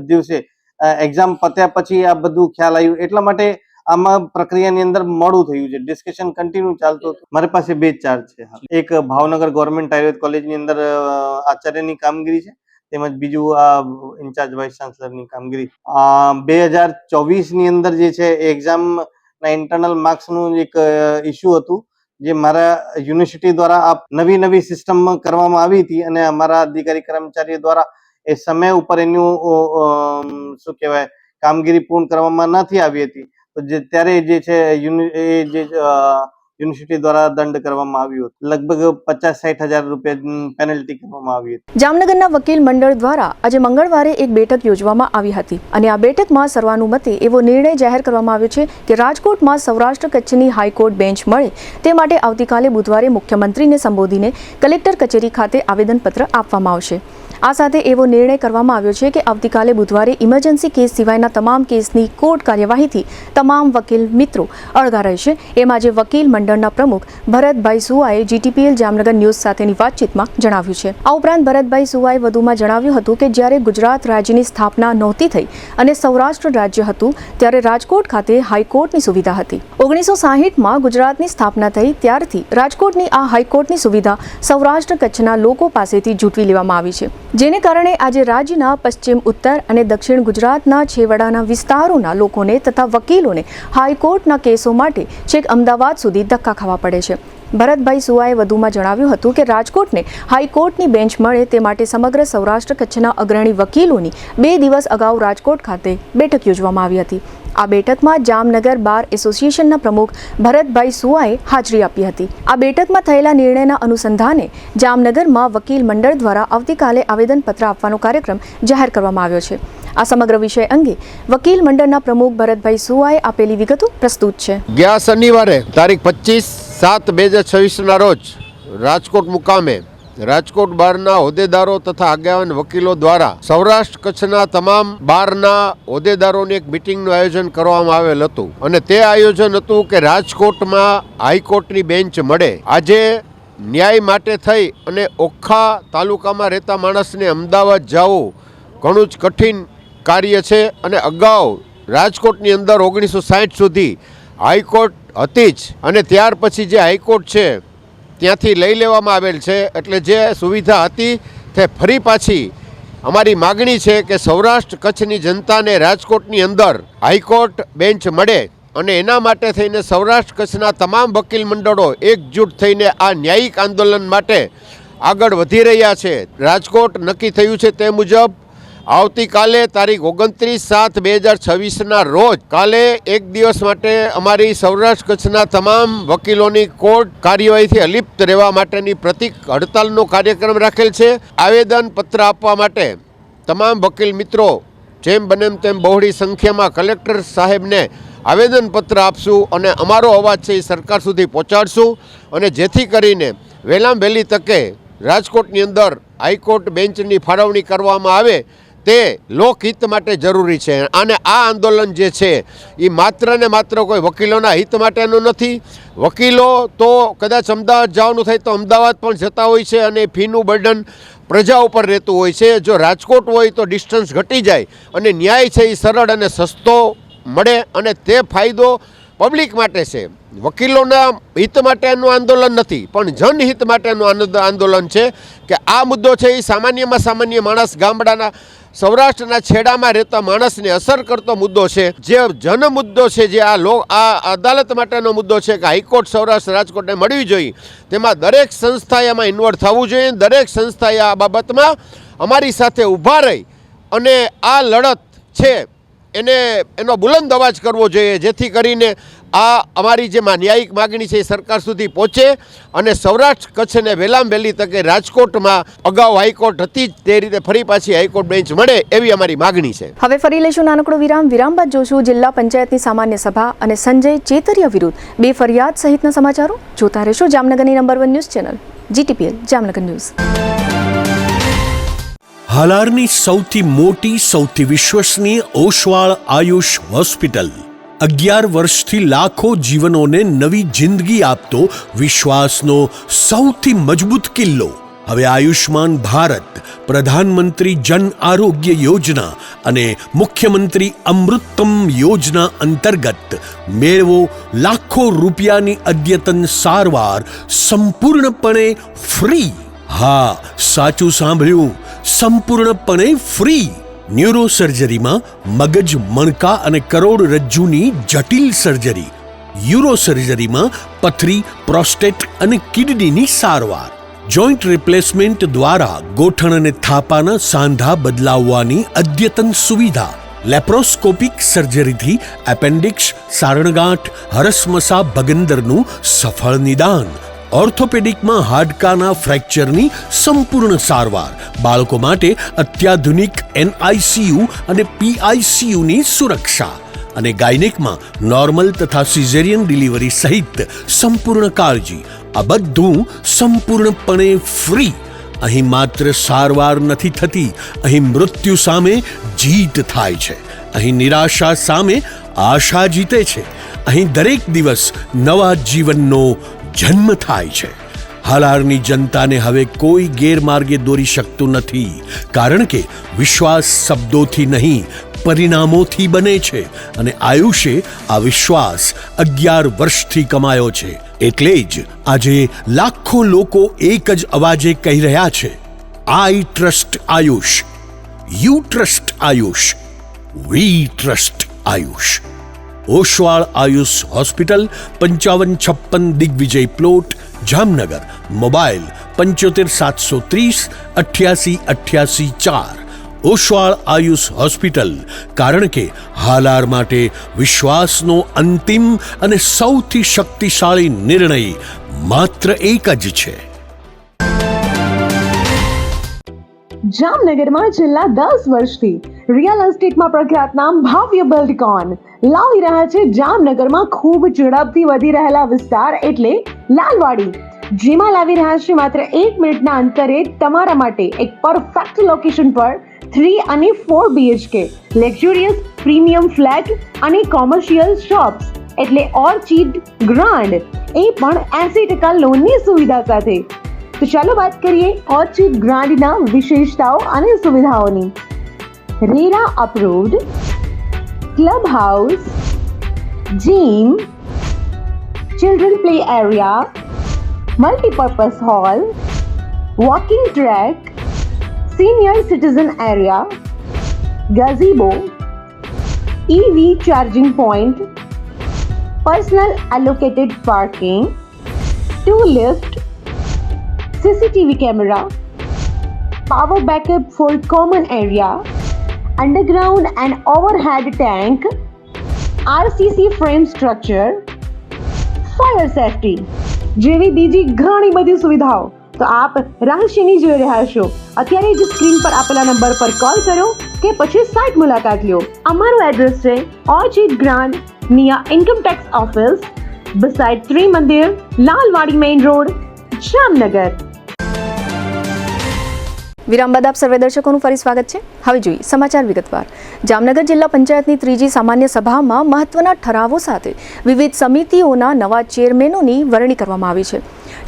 દિવસે એક્ઝામ પત્યા પછી આ બધું ખ્યાલ આવ્યું. એટલા માટે આમાં પ્રક્રિયાની અંદર મોડું થયું છે. ડિસ્કશન કન્ટિન્યુ ચાલતું હતું. મારી પાસે 2 ચાર્જ છે. એક ભાવનગર ગવર્મેન્ટ આયુર્વેદ કોલેજની અંદર આચાર્યની કામગીરી છે, તેમજ બીજું આ ઇન્ચાર્જ વાઇસ ચાન્સલરની કામગીરી. 2024 ની અંદર જે છે એક્ઝામના ઇન્ટરનલ માર્ક્સનું એક ઇસ્યુ હતું, જે મારા યુનિવર્સિટી દ્વારા નવી સિસ્ટમ કરવામાં આવી હતી અને અમારા અધિકારી કર્મચારીઓ દ્વારા એ સમય ઉપર એનું શું કહેવાય કામગીરી પૂર્ણ કરવામાં નથી આવી હતી. તો ત્યારે જે છે યુનિવર્સિટી દ્વારા દંડ કરવામાં આવ્યો હતો. લગભગ 50-60 હજાર રૂપિયા પેનલ્ટી કરવામાં આવી હતી. જામનગરના વકીલ મંડળ દ્વારા આજે મંગળવારે એક બેઠક યોજવામાં આવી હતી અને આ બેઠકમાં સર્વાનુમતે એવો નિર્ણય જાહેર કરવામાં આવ્યો છે કે રાજકોટમાં સૌરાષ્ટ્ર કચ્છની હાઈકોર્ટ બેન્ચ મળે તે માટે આવતીકાલે બુધવારે મુખ્યમંત્રીને સંબોધીને કલેક્ટર કચેરી ખાતે આવેદનપત્ર આપવામાં આવશે. આ સાથે એવો નિર્ણય કરવામાં આવ્યો છે કે આવતીકાલે બુધવારે ઇમરજન્સી કેસ સિવાયના તમામ કેસની કોર્ટ કાર્યવાહીથી તમામ વકીલ મિત્રો અળગા રહેશે, એમ આજે વકીલ મંડળના પ્રમુખ ભરતભાઈ સુવાએ જીટીપીએલ જામનગર ન્યૂઝ સાથેની વાતચીતમાં જણાવ્યું છે. આ ઉપરાંત ભરતભાઈ સુવાએ વધુમાં જણાવ્યું હતું કે જ્યારે ગુજરાત રાજ્યની સ્થાપના નહોતી થઈ અને સૌરાષ્ટ્ર રાજ્ય હતું ત્યારે રાજકોટ ખાતે હાઈકોર્ટની સુવિધા હતી. 1960માં ગુજરાતની સ્થાપના થઈ ત્યારથી રાજકોટની આ હાઈકોર્ટની સુવિધા સૌરાષ્ટ્ર કચ્છના લોકો પાસેથી ઝૂંટવી લેવામાં આવી છે, જેને કારણે આજે રાજ્યના પશ્ચિમ, ઉત્તર અને દક્ષિણ ગુજરાતના છેવાડાના વિસ્તારોના લોકોને તથા વકીલોને હાઈકોર્ટના કેસો માટે છેક અમદાવાદ સુધી ધક્કા ખાવા પડે છે. ભરતભાઈ સુવાએ વધુમાં જણાવ્યું હતું કે રાજકોટને હાઈકોર્ટની બેન્ચ મળે તે માટે સમગ્ર સૌરાષ્ટ્ર કચ્છના અગ્રણી વકીલોની 2 દિવસ અગાઉ રાજકોટ ખાતે બેઠક યોજવામાં આવી હતી. આ બેઠકમાં જામનગર બાર એસોસિએશનના પ્રમુખ ભરતભાઈ સુવાએ હાજરી આપી હતી. આ બેઠકમાં થયેલા નિર્ણયના અનુસંધાને જામનગરમાં વકીલ મંડળ દ્વારા આવતીકાલે આવેદનપત્ર આપવાનો કાર્યક્રમ જાહેર કરવામાં આવ્યો છે. આ સમગ્ર વિષય અંગે વકીલ મંડળના પ્રમુખ ભરતભાઈ સુવાએ આપેલી વિગતો પ્રસ્તુત છે. ગયા શનિવારે તારીખ 25/7/2026 રોજ રાજકોટ મુકામે રાજકોટ બારના હોદ્દેદારો તથા આગેવાન વકીલો દ્વારા સૌરાષ્ટ્ર કચ્છના તમામ બારના હોદ્દેદારોની એક મિટિંગનું આયોજન કરવામાં આવેલ હતું અને તે આયોજન હતું કે રાજકોટમાં હાઈકોર્ટની બેન્ચ મળે. આજે ન્યાય માટે થઈ અને ઓખા તાલુકામાં રહેતા માણસને અમદાવાદ જવું ઘણું જ કઠિન કાર્ય છે અને અગાઉ રાજકોટની અંદર 1960 સુધી હાઈકોર્ટ હતી જ અને ત્યાર પછી જે હાઈકોર્ટ છે ત્યાંથી લઈ લેવામાં આવેલ છે. એટલે જે સુવિધા હતી તે ફરી પાછી અમારી માગણી છે કે સૌરાષ્ટ્ર કચ્છની જનતાને રાજકોટની અંદર હાઈકોર્ટ બેન્ચ મળે અને એના માટે થઈને સૌરાષ્ટ્ર કચ્છના તમામ વકીલ મંડળો એકજૂટ થઈને આ ન્યાયિક આંદોલન માટે આગળ વધી રહ્યા છે. રાજકોટ નક્કી થયું છે તે મુજબ આવતીકાલે તારીખ 29/7/2026 રોજ કાલે 1 દિવસ માટે અમારી સૌરાષ્ટ્ર કચ્છના તમામ વકીલોની કોર્ટ કાર્યવાહીથી અલિપ્ત રહેવા માટેની પ્રતિક હડતાલનો કાર્યક્રમ રાખેલ છે. આવેદનપત્ર આપવા માટે તમામ વકીલ મિત્રો જેમ બને તેમ બહોળી સંખ્યામાં કલેક્ટર સાહેબને આવેદનપત્ર આપશું અને અમારો અવાજ છે એ સરકાર સુધી પહોંચાડશું અને જેથી કરીને વહેલામાં વહેલી તકે રાજકોટની અંદર હાઈકોર્ટ બેન્ચની ફાળવણી કરવામાં આવે તે લોકહિત માટે જરૂરી છે. અને આ આંદોલન જે છે એ માત્ર ને માત્ર કોઈ વકીલોના હિત માટેનું નથી. વકીલો તો કદાચ અમદાવાદ જવાનું થાય તો અમદાવાદ પણ જતા હોય છે અને ફીનું બર્ડન પ્રજા ઉપર રહેતું હોય છે. જો રાજકોટ હોય તો ડિસ્ટન્સ ઘટી જાય અને ન્યાય છે એ સરળ અને સસ્તો મળે અને તે ફાયદો પબ્લિક માટે છે. વકીલોના હિત માટેનું આંદોલન નથી પણ જનહિત માટેનું આંદોલન છે કે આ મુદ્દો છે એ સામાન્યમાં સામાન્ય માણસ, ગામડાના સૌરાષ્ટ્રના છેડામાં રહેતા માણસને અસર કરતો મુદ્દો છે. જે જન મુદ્દો છે, જે આ અદાલત માટેનો મુદ્દો છે કે હાઈકોર્ટ સૌરાષ્ટ્ર રાજકોટને મળવી જોઈએ, તેમાં દરેક સંસ્થાએ એમાં ઇન્વોલ્વ થવું જોઈએ. દરેક સંસ્થાએ આ બાબતમાં અમારી સાથે ઊભા રહી અને આ લડત છે એનો બુલંદ અવાજ કરવો જોઈએ જેથી કરીને આ અમારી જે ન્યાયિક માગણી છે એ સરકાર સુધી પહોંચે અને સૌરાષ્ટ્ર કચ્છને વહેલામાં વહેલી તકે રાજકોટમાં અગાઉ હાઈકોર્ટ હતી જ તે રીતે ફરી પાછી હાઈકોર્ટ બેન્ચ મળે એવી અમારી માગણી છે. હવે ફરી લેશું નાનકડો વિરામ બાદ જોશું જિલ્લા પંચાયતની સામાન્ય સભા અને સંજય ચેતરિયા વિરુદ્ધ 2 ફરિયાદ સહિતના સમાચારો. જોતા રહેશો જામનગરની number 1 news channel GTPL Jamnagar news. હાલારની સૌથી મોટી સૌથી વિશ્વસનીય ઓશવાળ આયુષ હોસ્પિટલ 11 વર્ષથી લાખો જીવનોને નવી જિંદગી આપતો વિશ્વાસનો સૌથી મજબૂત કિલ્લો. હવે આયુષ્માન ભારત, પ્રધાનમંત્રી જન આરોગ્ય યોજના અને મુખ્યમંત્રી અમૃતમ યોજના અંતર્ગત મેળવો લાખો રૂપિયાની અદ્યતન સારવાર સંપૂર્ણપણે ફ્રી. હા, સાચું સાંભળ્યું, સંપૂર્ણપણે ફ્રી. ન્યુરો સર્જરીમાં મગજ, મણકા અને કરોડરજ્જુની જટિલ સર્જરી, યુરો સર્જરીમાં પથરી, પ્રોસ્ટેટ અને કિડનીની સારવાર, જોઈન્ટ રિપ્લેસમેન્ટ દ્વારા ગોઠણ અને થાપાના સાંધા બદલાવવાની અદ્યતન સુવિધા, લેપ્રોસ્કોપિક સર્જરીથી એપેન્ડિક્સ, સારણગાંઠ, હરસમસા ભગંદરનું સફળ નિદાન, ઓર્થોપેડિકમાં હાડકાના ફ્રેક્ચરની સંપૂર્ણ સારવાર, બાળકો માટે અત્યાધુનિક NICU અને PICUની સુરક્ષા અને ગાયનેકમાં નોર્મલ તથા સિઝેરિયન ડિલિવરી સહિત સંપૂર્ણ કાળજી. આ બધું સંપૂર્ણપણે ફ્રી. અહીં માત્ર સારવાર નથી થતી, અહીં મૃત્યુ સામે જીત થાય છે. અહીં નિરાશા સામે આશા જીતે છે. અહીં દરેક દિવસ નવા જીવનનો જન્મ થાય છે. હાલારની જનતાને હવે કોઈ ગેરમાર્ગે દોરી શકતું નથી, કારણ કે વિશ્વાસ શબ્દોથી નહીં પરિણામોથી બને છે અને આયુષે આ વિશ્વાસ 11 વર્ષથી કમાયો છે. એટલે જ આજે લાખો લોકો એક જ અવાજે કહી રહ્યા છે, I trust Ayush, you trust Ayush, we trust Ayush. Oshwal Ayush hospital, 5556 Digvijay plot, Jamnagar. Mobile 75 730 88 88 4. Oshwal Ayush hospital, કારણ કે હાલાર માટે વિશ્વાસનો અંતિમ અને સૌથી શક્તિશાળી નિર્ણય માત્ર એક જ છે. જામનગરમાં છેલ્લા 10 વર્ષથી રિયલ એસ્ટેટમાં પ્રખ્યાત નામ ભવ્ય બિલ્ડકોન લાવી રહ્યા છે જામનગરમાં ખૂબ ઝડપથી વધી રહેલા વિસ્તાર એટલે લાલવાડી, જેમાં લાવી રહ્યા છે માત્ર 1 મિનિટના અંતરે તમારા માટે એક પરફેક્ટ લોકેશન પર 3 અને 4 BHK લક્ઝુરિયસ પ્રીમિયમ ફ્લેટ અને કોમર્શિયલ શોપ્સ એટલે ઓર્ચિડ ગ્રાન્ડ, એ પણ 80% લોનની સુવિધા સાથે. તો ચાલો વાત કરીએ ઓર્ચિડ ગ્રાન્ડના વિશેષતાઓ અને સુવિધાઓની. RERA approved, club house, gym, children play area, multipurpose hall, walking track, senior citizen area, gazebo, EV charging point, personal allocated parking, 2 lift, CCTV camera, power backup for common area, underground and overhead tank, RCC frame structure, fire safety જેવી બીજી ઘણી બધી સુવિધાઓ તો આપ રહસ્યની જોઈ રહ્યા છો. અત્યારે જ સ્ક્રીન પર આપેલા નંબર પર કોલ કરો કે પછી સાઇટ મુલાકાત લો. અમારું એડ્રેસ છે Orchid Grand near income tax office, beside Trimandir, Lalwadi main road, Jamnagar. વિરામ બાદ આપ સર્વે દર્શકોનું ફરી સ્વાગત છે. હવે જોઈએ સમાચાર વિગતવાર. જામનગર જિલ્લા પંચાયતની 3જી સામાન્ય સભામાં મહત્વના ઠરાવો સાથે વિવિધ સમિતિઓના નવા ચેરમેનોની વરણી કરવામાં આવી છે.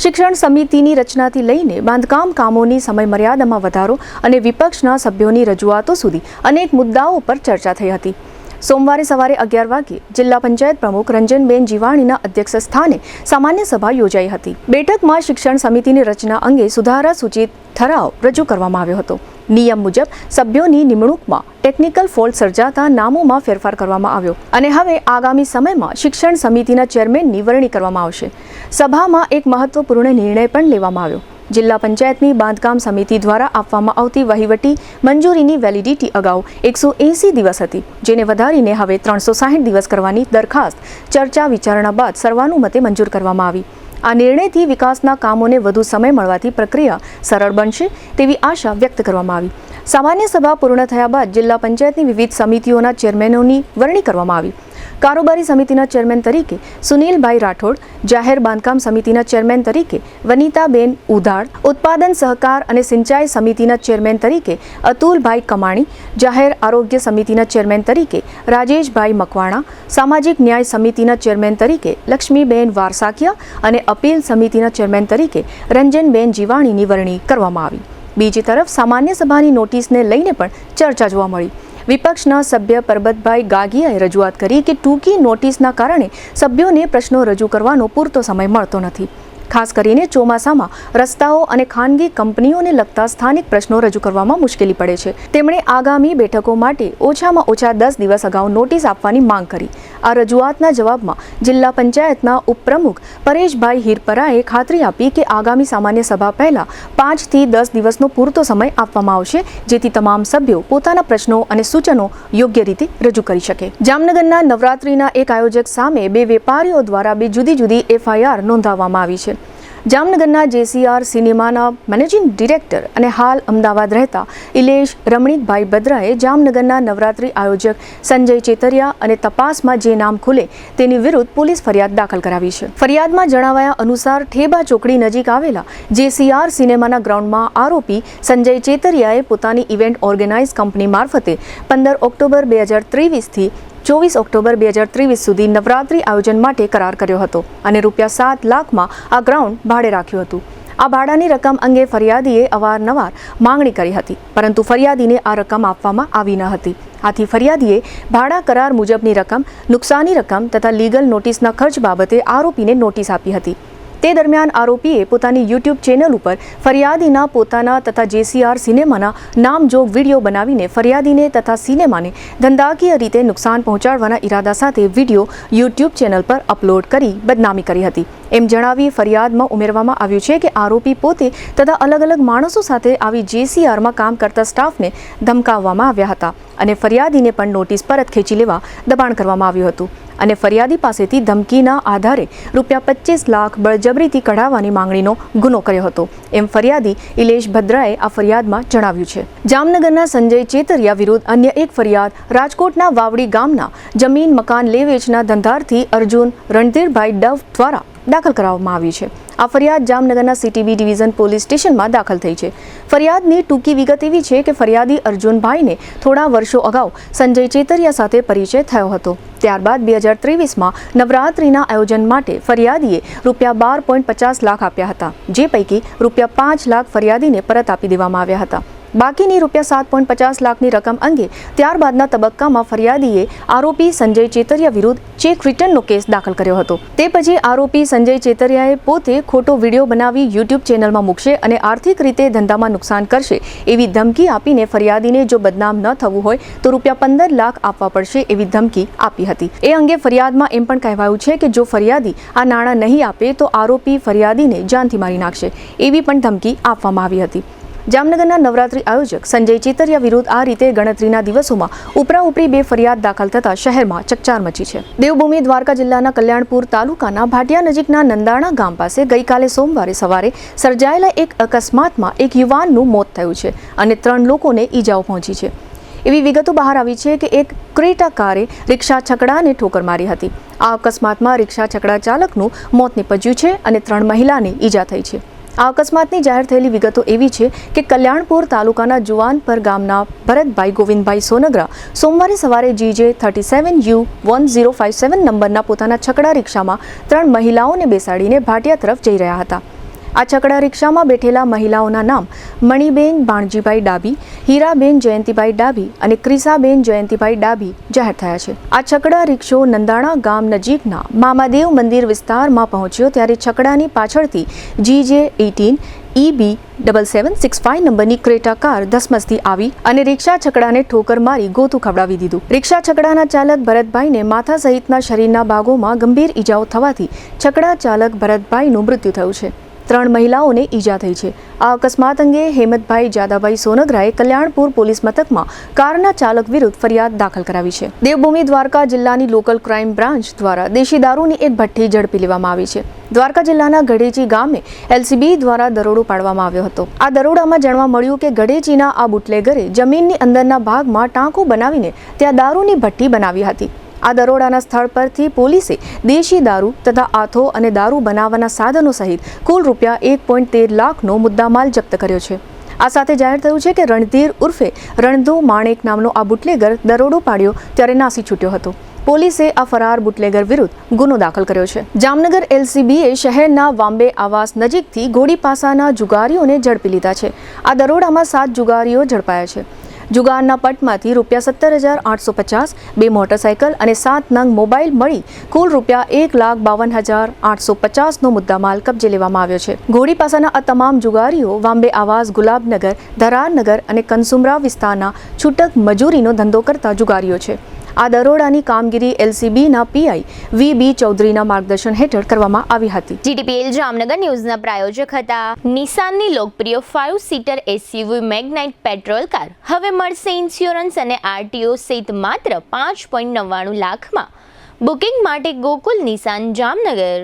શિક્ષણ સમિતિની રચનાથી લઈને બાંધકામ કામોની સમયમર્યાદામાં વધારો અને વિપક્ષના સભ્યોની રજૂઆતો સુધી અનેક મુદ્દાઓ પર ચર્ચા થઈ હતી. સોમવારે સવારે 11 વાગ્યે જિલ્લા પંચાયત પ્રમુખ રંજનબેન જીવાણીના અધ્યક્ષ સ્થાને સામાન્ય સભા યોજાઈ હતી. બેઠકમાં શિક્ષણ સમિતિની રચના અંગે સુધારા સૂચિત ઠરાવ રજૂ કરવામાં આવ્યો હતો. નિયમ મુજબ સભ્યોની નિમણૂકમાં ટેકનિકલ ફોલ્ટ સર્જાતા નામોમાં ફેરફાર કરવામાં આવ્યો અને હવે આગામી સમયમાં શિક્ષણ સમિતિના ચેરમેનની વરણી કરવામાં આવશે. સભામાં એક મહત્વપૂર્ણ નિર્ણય પણ લેવામાં આવ્યો. જિલ્લા પંચાયતની બાંધકામ સમિતિ દ્વારા આપવામાં આવતી વહીવટી મંજૂરીની વેલિડિટી અગાઉ 180 દિવસ હતી, જેને વધારીને હવે 360 દિવસ કરવાની દરખાસ્ત ચર્ચા વિચારણા બાદ સર્વાનુમતે મંજૂર કરવામાં આવી. આ નિર્ણયથી વિકાસના કામોને વધુ સમય મળવાથી પ્રક્રિયા સરળ બનશે તેવી આશા વ્યક્ત કરવામાં આવી. સામાન્ય સભા પૂર્ણ થયા બાદ જિલ્લા પંચાયતની વિવિધ સમિતિઓના ચેરમેનોની વરણી કરવામાં આવી. કારોબારી સમિતિના ચેરમેન તરીકે સુનિલભાઈ રાઠોડ, જાહેર બાંધકામ સમિતિના ચેરમેન તરીકે વનિતાબેન ઉધાડ, ઉત્પાદન સહકાર અને સિંચાઈ સમિતિના ચેરમેન તરીકે અતુલભાઈ કમાણી, જાહેર આરોગ્ય સમિતિના ચેરમેન તરીકે રાજેશભાઈ મકવાણા, સામાજિક ન્યાય સમિતિના ચેરમેન તરીકે લક્ષ્મીબેન વારસાકિયા અને અપીલ સમિતિના ચેરમેન તરીકે રંજનબેન જીવાણીની વરણી કરવામાં આવી. બીજી તરફ સામાન્ય સભાની નોટિસને લઈને પણ ચર્ચા જોવા મળી. વિપક્ષના સભ્ય પરબતભાઈ ગાગીયાએ રજૂઆત કરી કે ટૂંકી નોટિસના કારણે સભ્યોને પ્રશ્નો રજૂ કરવાનો પૂરતો સમય મળતો નથી. ખાસ કરીને ચોમાસામાં રસ્તાઓ અને ખાનગી કંપનીઓને લગતા સ્થાનિક પ્રશ્નો રજૂ કરવામાં મુશ્કેલી પડે છે. તેમણે આગામી બેઠકો માટે ઓછામાં ઓછા 10 દિવસ અગાઉ નોટિસ આપવાની માંગ કરી. આ રજૂઆતના જવાબમાં જિલ્લા પંચાયતના ઉપપ્રમુખ પરેશભાઈ હિરપરાએ ખાતરી આપી કે આગામી સામાન્ય સભા પહેલા 5 થી 10 દિવસનો પૂરતો સમય આપવામાં આવશે, જેથી તમામ સભ્યો પોતાના પ્રશ્નો અને સૂચનો યોગ્ય રીતે રજૂ કરી શકે. જામનગરના નવરાત્રિના એક આયોજક સામે 2 વેપારીઓ દ્વારા 2 જુદી જુદી FIR નોંધાવવામાં આવી છે. જામનગરના JCR સિનેમાના મેનેજિંગ ડિરેક્ટર અને હાલ અમદાવાદ રહેતા ઇલેશ રમણીકભાઈ બદ્રાએ જામનગરના નવરાત્રિ આયોજક સંજય ચેતરિયા અને તપાસમાં જે નામ ખુલે તેની વિરુદ્ધ પોલીસ ફરિયાદ દાખલ કરાવી છે. ફરિયાદમાં જણાવાયા અનુસાર ઠેબા ચોકડી નજીક આવેલા JCR સિનેમાના ગ્રાઉન્ડમાં આરોપી સંજય ચેતરિયાએ પોતાની ઇવેન્ટ ઓર્ગેનાઇઝ કંપની મારફતે 15 ઓક્ટોબર 2023 થી 24 ઓક્ટોબર 2023 સુધી નવરાત્રિ આયોજન માટે કરાર કર્યો હતો અને ₹7 લાખમાં આ ગ્રાઉન્ડ ભાડે રાખ્યું હતું. આ ભાડાની રકમ અંગે ફરિયાદીએ અવારનવાર માંગણી કરી હતી, પરંતુ ફરિયાદીને આ રકમ આપવામાં આવી ન હતી. આથી ફરિયાદીએ ભાડા કરાર મુજબની રકમ, નુકસાની રકમ તથા લીગલ નોટિસના ખર્ચ બાબતે આરોપીને નોટિસ આપી હતી. તે દરમિયાન આરોપીએ પોતાની YouTube ચેનલ ઉપર ફરિયાદીના પોતાના તથા JCR સિનેમાના નામજોગ વિડીયો બનાવીને ફરિયાદીને તથા સિનેમાને ધંધાકીય રીતે નુકસાન પહોંચાડવાના ઈરાદા સાથે વિડીયો YouTube ચેનલ પર અપલોડ કરી બદનામી કરી હતી. એમ જણાવી ફરિયાદમાં ઉમેરવામાં આવ્યું છે કે આરોપી પોતે તથા અલગ અલગ માણસો સાથે આવી JCRમાં કામ કરતા સ્ટાફને ધમકાવવામાં આવ્યા હતા અને ફરિયાદીને પણ નોટિસ પરત ખેંચી લેવા દબાણ કરવામાં આવ્યું હતું અને ફરિયાદી પાસેથી ધમકીના આધારે ₹25 લાખ બળજબરીથી કઢાવવાની માંગણીનો ગુનો કર્યો હતો, એમ ફરિયાદી ઇલેશ ભદ્રાએ આ ફરિયાદમાં જણાવ્યું છે. જામનગરના સંજય ચેતરિયા વિરુદ્ધ અન્ય એક ફરિયાદ રાજકોટના વાવડી ગામના જમીન મકાન લે વેચના ધંધાર્થી અર્જુન રણધીરભાઈ ડવ દ્વારા દાખલ કરાવવામાં આવી છે. આ ફરિયાદ જામનગરના CTB ડિવિઝન પોલીસ સ્ટેશનમાં દાખલ થઈ છે. ફરિયાદની ટૂંકી વિગત એવી છે કે ફરિયાદી અર્જુનભાઈને થોડા વર્ષો અગાઉ સંજય ચેતરિયા સાથે પરિચય થયો હતો. ત્યારબાદ 2023માં નવરાત્રિના આયોજન માટે ફરિયાદીએ ₹12.50 લાખ આપ્યા હતા, જે પૈકી ₹5 લાખ ફરિયાદીને પરત આપી દેવામાં આવ્યા હતા. બાકીની ₹7.50 લાખની રકમ અંગે ત્યારબાદના તબક્કામાં ફરિયાદીએ આરોપી સંજય ચેતરિયા વિરુદ્ધ ચેક રિટર્નનો કેસ દાખલ કર્યો હતો. તે પછી આરોપી સંજય ચેતરિયાએ પોતે ખોટો વિડીયો બનાવી YouTube ચેનલમાં મૂકશે અને આર્થિક રીતે ધંધામાં નુકસાન કરશે એવી ધમકી આપીને ફરિયાદીને જો બદનામ ન થવું હોય તો ₹15 લાખ આપવા પડશે એવી ધમકી આપી હતી. એ અંગે ફરિયાદમાં એમ પણ કહેવાયું છે કે જો ફરિયાદી આ નાણાં નહીં આપે તો આરોપી ફરિયાદીને જાનથી મારી નાખશે એવી પણ ધમકી આપવામાં આવી હતી. જામનગરના નવરાત્રિ આયોજક સંજય ચેતરિયા વિરુદ્ધ આ રીતે ગણતરીના દિવસોમાં ઉપરાઉપરી 2 ફરિયાદ દાખલ થતા શહેરમાં ચકચાર મચી છે. દેવભૂમિ દ્વારકા જિલ્લાના કલ્યાણપુર તાલુકાના ભાટિયા નજીકના નંદાણા ગામ પાસે ગઈકાલે સોમવારે સવારે સર્જાયેલા એક અકસ્માતમાં એક યુવાનનું મોત થયું છે અને 3 લોકોને ઈજાઓ પહોંચી છે. એવી વિગતો બહાર આવી છે કે એક ક્રેટા કારે રિક્ષા છકડાને ઠોકર મારી હતી. આ અકસ્માતમાં રિક્ષા છકડા ચાલકનું મોત નીપજ્યું છે અને 3 મહિલાને ઈજા થઈ છે. આ અકસ્માતની જાહેર થયેલી વિગતો એવી છે કે કલ્યાણપુર તાલુકાના જુવાનપર ગામના ભરતભાઈ ગોવિંદભાઈ સોનગરા સોમવારે સવારે GJ37U1057 નંબરના પોતાના છકડા રિક્ષામાં 3 મહિલાઓને બેસાડીને ભાટિયા તરફ જઈ રહ્યા હતા. આ છકડા રિક્ષામાં બેઠેલા મહિલાઓના નામ મણિબેન બાણજીભાઈ ડાબી, હીરાબેન જયંતિભાઈ ડાબી અને ક્રિસાબેન જયંતિભાઈ ડાબી જાહેર થયા છે. આ છકડા રિક્ષો નંદાણા ગામ નજીકના મામાદેવ મંદિર વિસ્તારમાં પહોંચ્યો ત્યારે છકડાની પાછળથી GJ18EB7765 નંબરની ક્રેટા કાર ધસમસથી આવી અને રિક્ષા છકડાને ઠોકર મારી ગોતું ખવડાવી દીધું. રિક્ષા છકડાના ચાલક ભરતભાઈને માથા સહિતના શરીરના ભાગોમાં ગંભીર ઈજાઓ થવાથી છકડા ચાલક ભરતભાઈનું મૃત્યુ થયું છે. 3 મહિલાઓને ઈજા થઈ છે. આ અકસ્માત અંગે હેમંતભાઈ જાદાભાઈ સોનગરાએ કલ્યાણપુર પોલીસ મથકમાં કારના ચાલક વિરુદ્ધ ફરિયાદ દાખલ કરાવી છે. દેવભૂમિ દ્વારકા જિલ્લાની લોકલ ક્રાઇમ બ્રાન્ચ દ્વારા દેશી દારૂની એક ભઠ્ઠી ઝડપી લેવામાં આવી છે. દ્વારકા જિલ્લાના ગઢેચી ગામે LCB દ્વારા દરોડો પાડવામાં આવ્યો હતો. આ દરોડામાં જાણવા મળ્યું કે ગઢેચીના આ બુટલેગરે જમીનની અંદરના ભાગમાં ટાંકો બનાવીને ત્યાં દારૂની ભઠ્ઠી બનાવી હતી. આ દરોડાના સ્થળ પરથી પોલીસે દેશી દારૂ તથા આથો અને દારૂ બનાવવાના સાધનો સહિત કુલ રૂપિયા 1.13 લાખનો મુદ્દામાલ જપ્ત કર્યો છે. આ સાથે જાહેર થયું છે કે રણધીર ઉર્ફે રણધુ માણેક નામનો આ બુટલેગર દરોડો પાડ્યો ત્યારે નાસી છૂટ્યો હતો. પોલીસે આ ફરાર બુટલેગર વિરુદ્ધ ગુનો દાખલ કર્યો છે. જામનગર LCBએ શહેરના વાંબે આવાસ નજીકથી ઘોડી પાસાના જુગારીઓને ઝડપી લીધા છે. આ દરોડામાં 7 જુગારીઓ ઝડપાયા છે. જુગારના પટમાંથી રૂપિયા 17,850, 2 મોટરસાયકલ અને 7 નંગ મોબાઈલ મળી કુલ રૂપિયા 1,52,850નો મુદ્દામાલ કબજે લેવામાં આવ્યો છે. ઘોડી પાસાના આ તમામ જુગારીઓ વાંબે આવાસ, ગુલાબનગર, ધરારનગર અને કનસુમરા વિસ્તારના છૂટક મજૂરીનો ધંધો કરતા જુગારીઓ છે. આ દરોડાની કામગીરી LCBના PI VB ચૌધરીના માર્ગદર્શન હેઠળ કરવામાં આવી હતી. GTPL જામનગર ન્યૂઝના પ્રાયોજક હતા. નિસાનની લોકપ્રિય 5-સીટર SUV મેગ્નાઇટ પેટ્રોલ કાર હવે મળશે ઇન્સ્યોરન્સ અને RTO સહિત માત્ર 5.99 લાખમાં. બુકિંગ માટે ગોકુલ નિસાન જામનગર.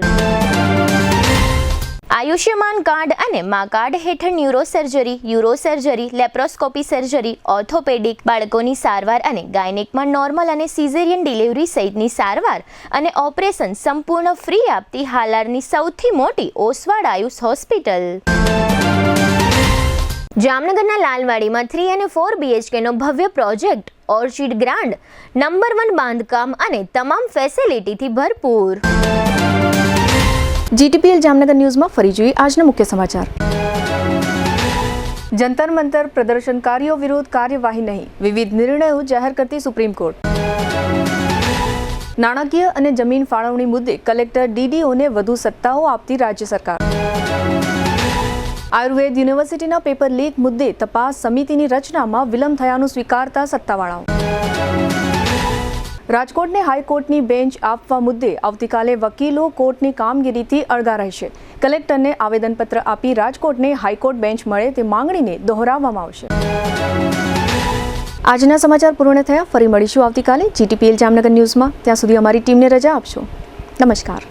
આયુષ્યમાન કાર્ડ અને મા કાર્ડ હેઠળ ન્યુરોસર્જરી, યુરોસર્જરી, લેપ્રોસ્કોપી સર્જરી, ઓર્થોપેડિક, બાળકોની સારવાર અને ગાયનેકમાં નોર્મલ અને સિઝેરિયન ડિલિવરી સહિતની સારવાર અને ઓપરેશન સંપૂર્ણ ફ્રી આપતી હાલારની સૌથી મોટી ઓસવાડ આયુષ હોસ્પિટલ. જામનગરના લાલવાડીમાં 3 અને 4 BHKનો ભવ્ય પ્રોજેક્ટ ઓર્ચિડ ગ્રાન્ડ નંબર 1 બાંધકામ અને તમામ ફેસિલિટીથી ભરપૂર. GTPL જામનગર ન્યૂઝમાં ફરી જોઈએ આજના મુખ્ય સમાચાર. જંતર મંતર પ્રદર્શનકારીઓ વિરુદ્ધ કાર્યવાહી નહીં, વિવિધ નિર્ણયો જાહેર કરતી સુપ્રીમ કોર્ટ. નાણાકીય અને જમીન ફાળવણી મુદ્દે કલેક્ટર DDOને વધુ સત્તાઓ આપતી રાજ્ય સરકાર. આયુર્વેદ યુનિવર્સિટીના પેપર લીક મુદ્દે તપાસ સમિતિની રચનામાં વિલંબ થયાનું સ્વીકારતા સત્તાવાળાઓ. રાજકોટને હાઈકોર્ટની બેન્ચ આપવા મુદ્દે આવતીકાલે વકીલો કોર્ટની કામગીરીથી અળગા રહેશે. કલેક્ટરને આવેદનપત્ર આપી રાજકોટને હાઈકોર્ટ બેન્ચ મળે તે માંગણીને દોહરાવવામાં આવશે. આજના સમાચાર પૂર્ણ થયા. ફરી મળીશું આવતીકાલે GTPL જામનગર ન્યૂઝમાં. ત્યાં સુધી અમારી ટીમને રજા આપશો. નમસ્કાર.